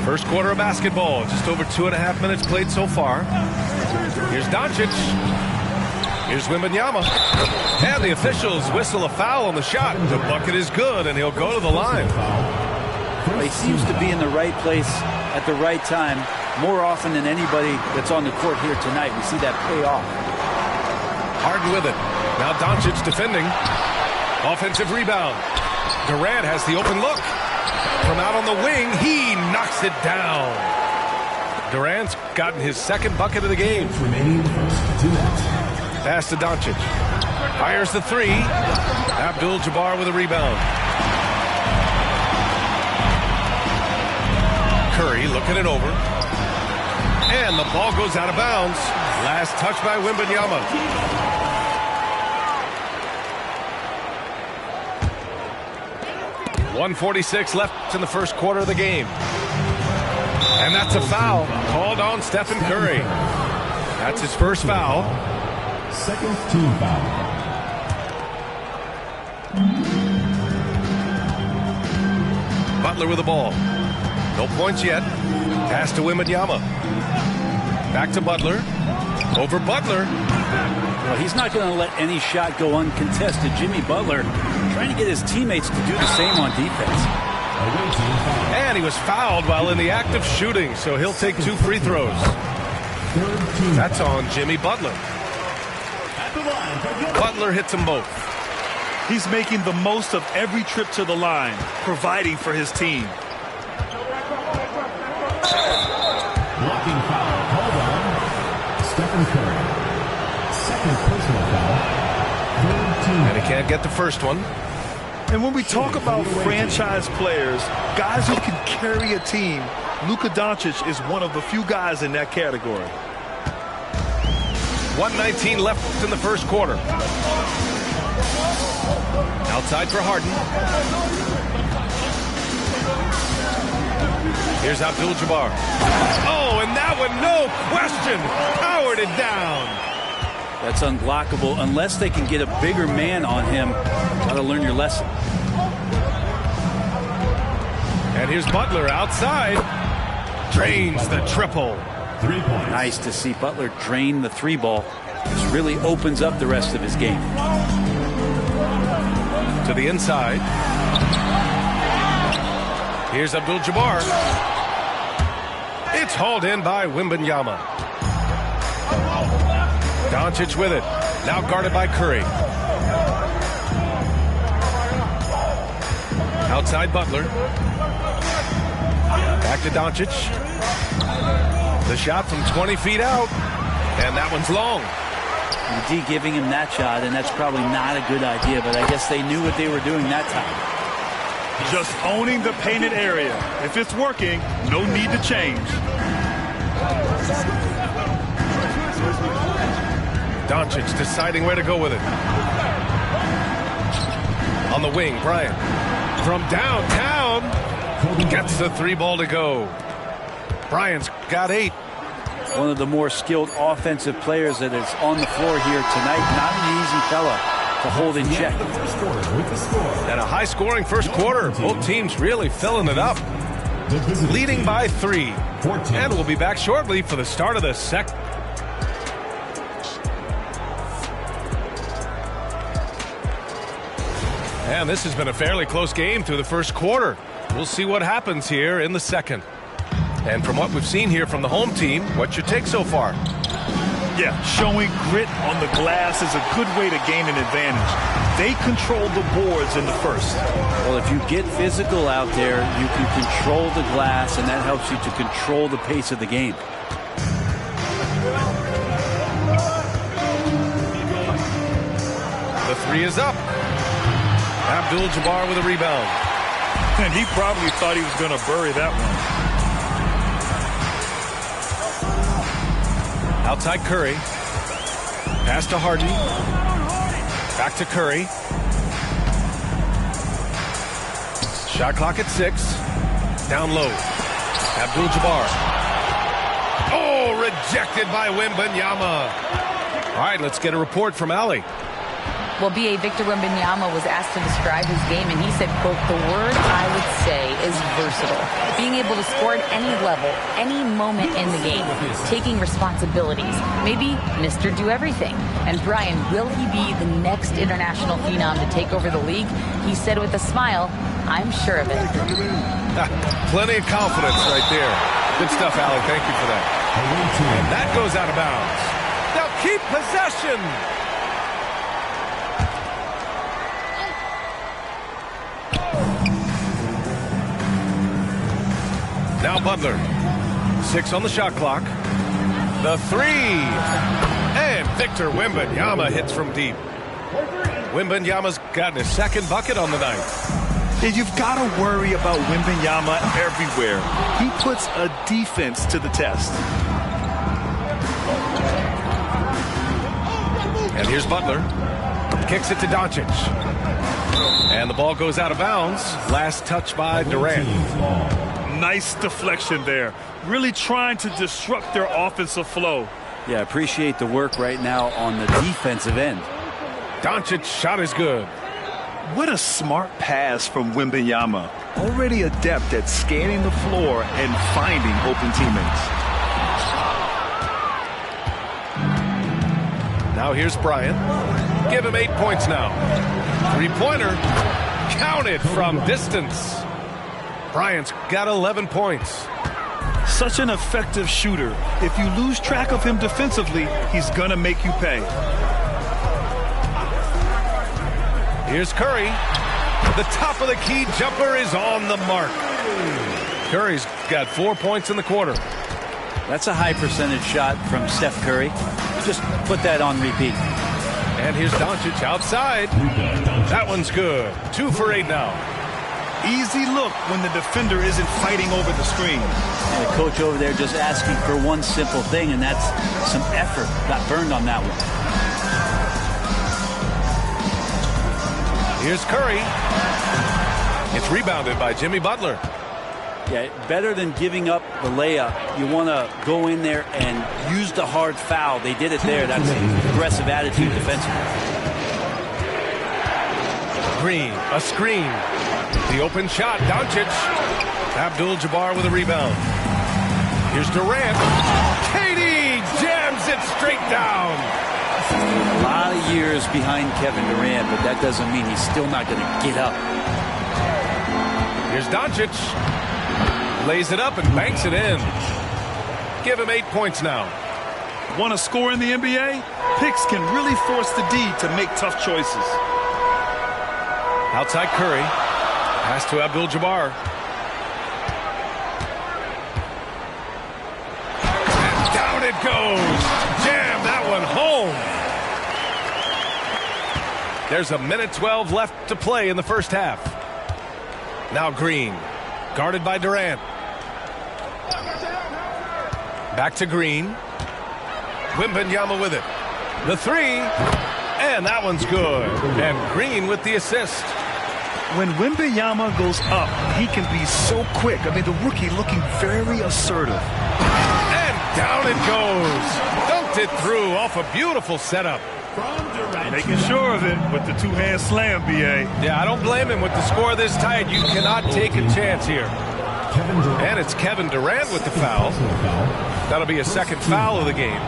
First quarter of basketball. Just over 2.5 minutes played so far. Here's Doncic. Here's Wembanyama. And the officials whistle a foul on the shot. The bucket is good, and he'll go to the line.
He seems to be in the right place at the right time more often than anybody that's on the court here tonight. We see that pay off.
Harden with it. Now Doncic defending. Offensive rebound. Durant has the open look. From out on the wing, he knocks it down. Durant's gotten his second bucket of the game. Pass to Doncic. Fires the three. Abdul-Jabbar with a rebound. Curry looking it over. And the ball goes out of bounds. Last touch by Wembanyama. .146 left in the first quarter of the game. And that's a foul called on Stephen Curry. That's his first foul.
Second team foul.
Butler with the ball. No points yet. Pass to Wembanyama. Back to Butler. Over Butler.
Well, he's not going to let any shot go uncontested. Jimmy Butler trying to get his teammates to do the same on defense.
And he was fouled while in the act of shooting, so he'll take 2 free throws. That's on Jimmy Butler. Butler hits them both.
He's making the most of every trip to the line, providing for his team.
Blocking foul called on Stephen Curry. Second personal foul. Third team.
And he can't get the first one.
And when we talk about franchise players, guys who can carry a team, Luka Doncic is one of the few guys in that category.
1:19 left in the first quarter. Outside for Harden. Here's Abdul-Jabbar. Oh, and that one, no question, powered it down.
That's unblockable unless they can get a bigger man on him. Got to learn your lesson.
And here's Butler outside. Drains the triple.
3 points.
Nice to see Butler drain the three ball. This really opens up the rest of his game.
To the inside. Here's Abdul-Jabbar. It's hauled in by Wembanyama. Doncic with it. Now guarded by Curry. Outside Butler. Back to Doncic. The shot from 20 feet out. And that one's long.
The D giving him that shot, and that's probably not a good idea, but I guess they knew what they were doing that time.
Just owning the painted area. If it's working, no need to change.
Doncic deciding where to go with it. On the wing, Bryant. From downtown. Gets the three ball to go. Bryant's got 8.
One of the more skilled offensive players that is on the floor here tonight. Not an easy fella to hold in check.
And a high-scoring first quarter. Both teams really filling it up. Leading by 3. And we'll be back shortly for the start of the second. And this has been a fairly close game through the first quarter. We'll see what happens here in the second. And from what we've seen here from the home team, what's your take so far?
Yeah, showing grit on the glass is a good way to gain an advantage. They control the boards in the first.
Well, if you get physical out there, you can control the glass, and that helps you to control the pace of the game.
The 3 is up. Abdul-Jabbar with a rebound.
And he probably thought he was going to bury that one.
Outside Curry. Pass to Harden. Back to Curry. Shot clock at 6. Down low. Abdul-Jabbar. Oh, rejected by Wembanyama. All right, let's get a report from Allie.
Well, B.A. Victor Wembanyama was asked to describe his game, and he said, quote, "The word I would say is versatile. Being able to score at any level, any moment in the game, taking responsibilities, maybe Mr. Do Everything." And Brian, will he be the next international phenom to take over the league? He said with a smile, "I'm sure of it."
Plenty of confidence right there. Good stuff, Allie. Thank you for that. And that goes out of bounds. Now keep possession. Now Butler. 6 on the shot clock. The 3. And Victor Wembanyama hits from deep. Wembanyama's gotten his second bucket on the night.
And you've got to worry about Wembanyama everywhere. He puts a defense to the test.
And here's Butler. Kicks it to Doncic. And the ball goes out of bounds. Last touch by Durant.
Nice deflection there. Really trying to disrupt their offensive flow.
Yeah, appreciate the work right now on the defensive end.
Doncic's shot is good.
What a smart pass from Wembanyama. Already adept at scanning the floor and finding open teammates.
Now here's Bryant. Give him 8 points now. 3-pointer. Counted from distance. Bryant's got 11 points.
Such an effective shooter. If you lose track of him defensively, he's going to make you pay.
Here's Curry. The top of the key jumper is on the mark. Curry's got 4 points in the quarter.
That's a high percentage shot from Steph Curry. Just put that on repeat.
And here's Doncic outside. That one's good. 2 for 8 now.
Easy look when the defender isn't fighting over the screen.
The coach over there just asking for one simple thing, and that's some effort. Got burned on that one.
Here's Curry. It's rebounded by Jimmy Butler.
Yeah, better than giving up the layup. You want to go in there and use the hard foul. They did it there. That's an aggressive attitude defensively.
Green, a screen. The open shot, Doncic. Abdul-Jabbar with a rebound. Here's Durant. Katie jams it straight down.
A lot of years behind Kevin Durant, but that doesn't mean he's still not going to get up.
Here's Doncic. Lays it up and banks it in. Give him 8 points now.
Want to score in the NBA? Picks can really force the D to make tough choices.
Outside Curry. Pass to Abdul-Jabbar. And down it goes. Jam that one home. There's a minute 12 left to play in the first half. Now Green. Guarded by Durant. Back to Green. Wembanyama with it. The three. And that one's good. And Green with the assist.
When Wembanyama goes up, he can be so quick. I mean, the rookie looking very assertive.
And down it goes. Dunked it through off a beautiful setup.
Making sure of it with the two-hand slam, B.A.
Yeah, I don't blame him with the score this tight. You cannot take a chance here. And it's Kevin Durant with the foul. That'll be a second foul of the game.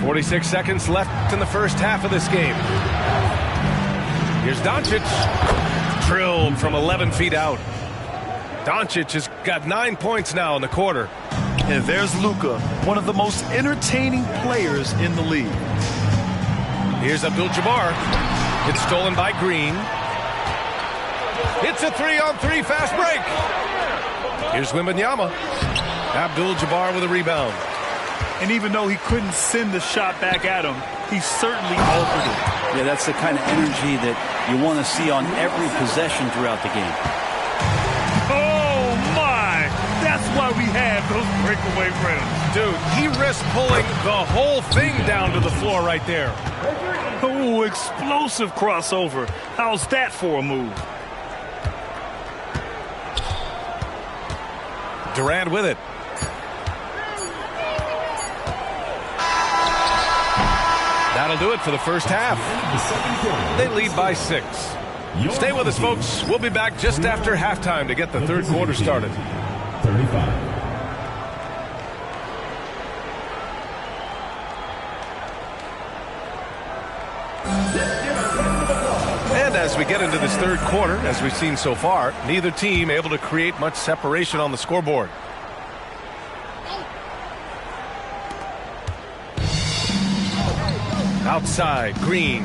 .46 seconds left in the first half of this game. Here's Doncic. Drilled from 11 feet out. Doncic has got 9 points now in the quarter.
And there's Luka, one of the most entertaining players in the league.
Here's Abdul-Jabbar. It's stolen by Green. It's a 3-on-3 fast break. Here's Wembanyama. Abdul-Jabbar with a rebound.
And even though he couldn't send the shot back at him, he certainly altered it.
Yeah, that's the kind of energy that you want to see on every possession throughout the game.
Oh, my! That's why we have those breakaway rims.
Dude, he risked pulling the whole thing down to the floor right there.
Oh, explosive crossover. How's that for a move?
Durant with it. That'll do it for the first half. They lead by 6. Stay with us, folks. We'll be back just after halftime to get the third quarter started.
35.
And as we get into this third quarter, as we've seen so far, neither team able to create much separation on the scoreboard. Outside, Green.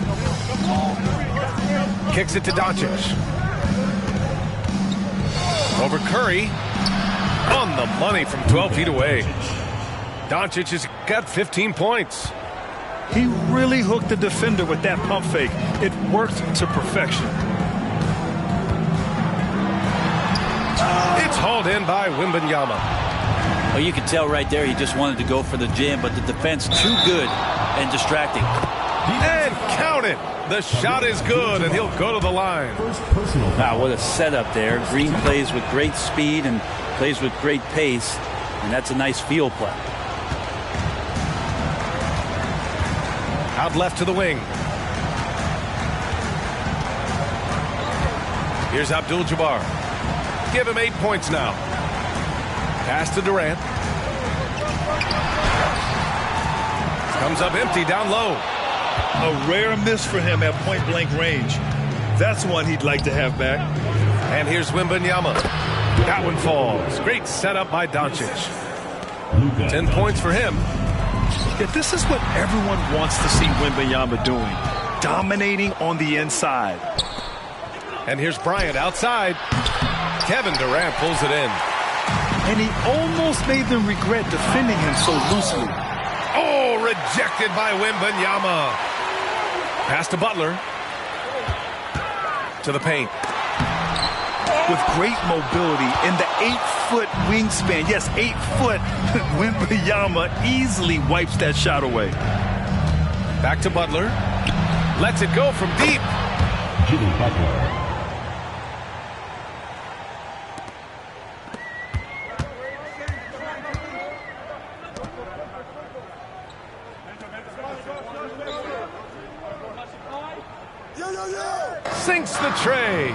Kicks it to Doncic. Over Curry. On the money from 12 feet away. Doncic has got 15 points.
He really hooked the defender with that pump fake. It worked to perfection.
It's hauled in by Wembanyama.
Well, you can tell right there he just wanted to go for the jam, but the defense too good and distracting.
And count it. The shot is good, and he'll go to the line.
Wow, what a setup there. Green plays with great speed and plays with great pace, and that's a nice field play.
Out left to the wing. Here's Abdul-Jabbar. Give him 8 points now. Pass to Durant. Comes up empty down low.
A rare miss for him at point-blank range. That's one he'd like to have back.
And here's Wembanyama. That one falls. Great setup by Doncic. 10 points for him.
Yeah, this is what everyone wants to see Wembanyama doing. Dominating on the inside.
And here's Bryant outside. Kevin Durant pulls it in.
And he almost made them regret defending him so loosely.
Oh, rejected by Wembanyama. Pass to Butler. To the paint.
With great mobility in the 8-foot wingspan. Yes, 8 foot. Wembanyama easily wipes that shot away.
Back to Butler. Lets it go from deep.
Jimmy Butler.
Sinks the tray.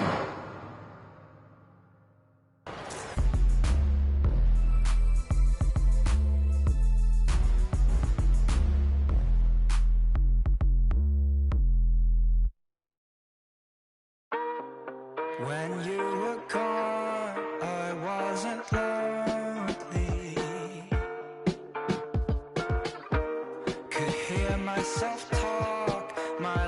When you were gone, I wasn't lonely. Could hear myself talk, my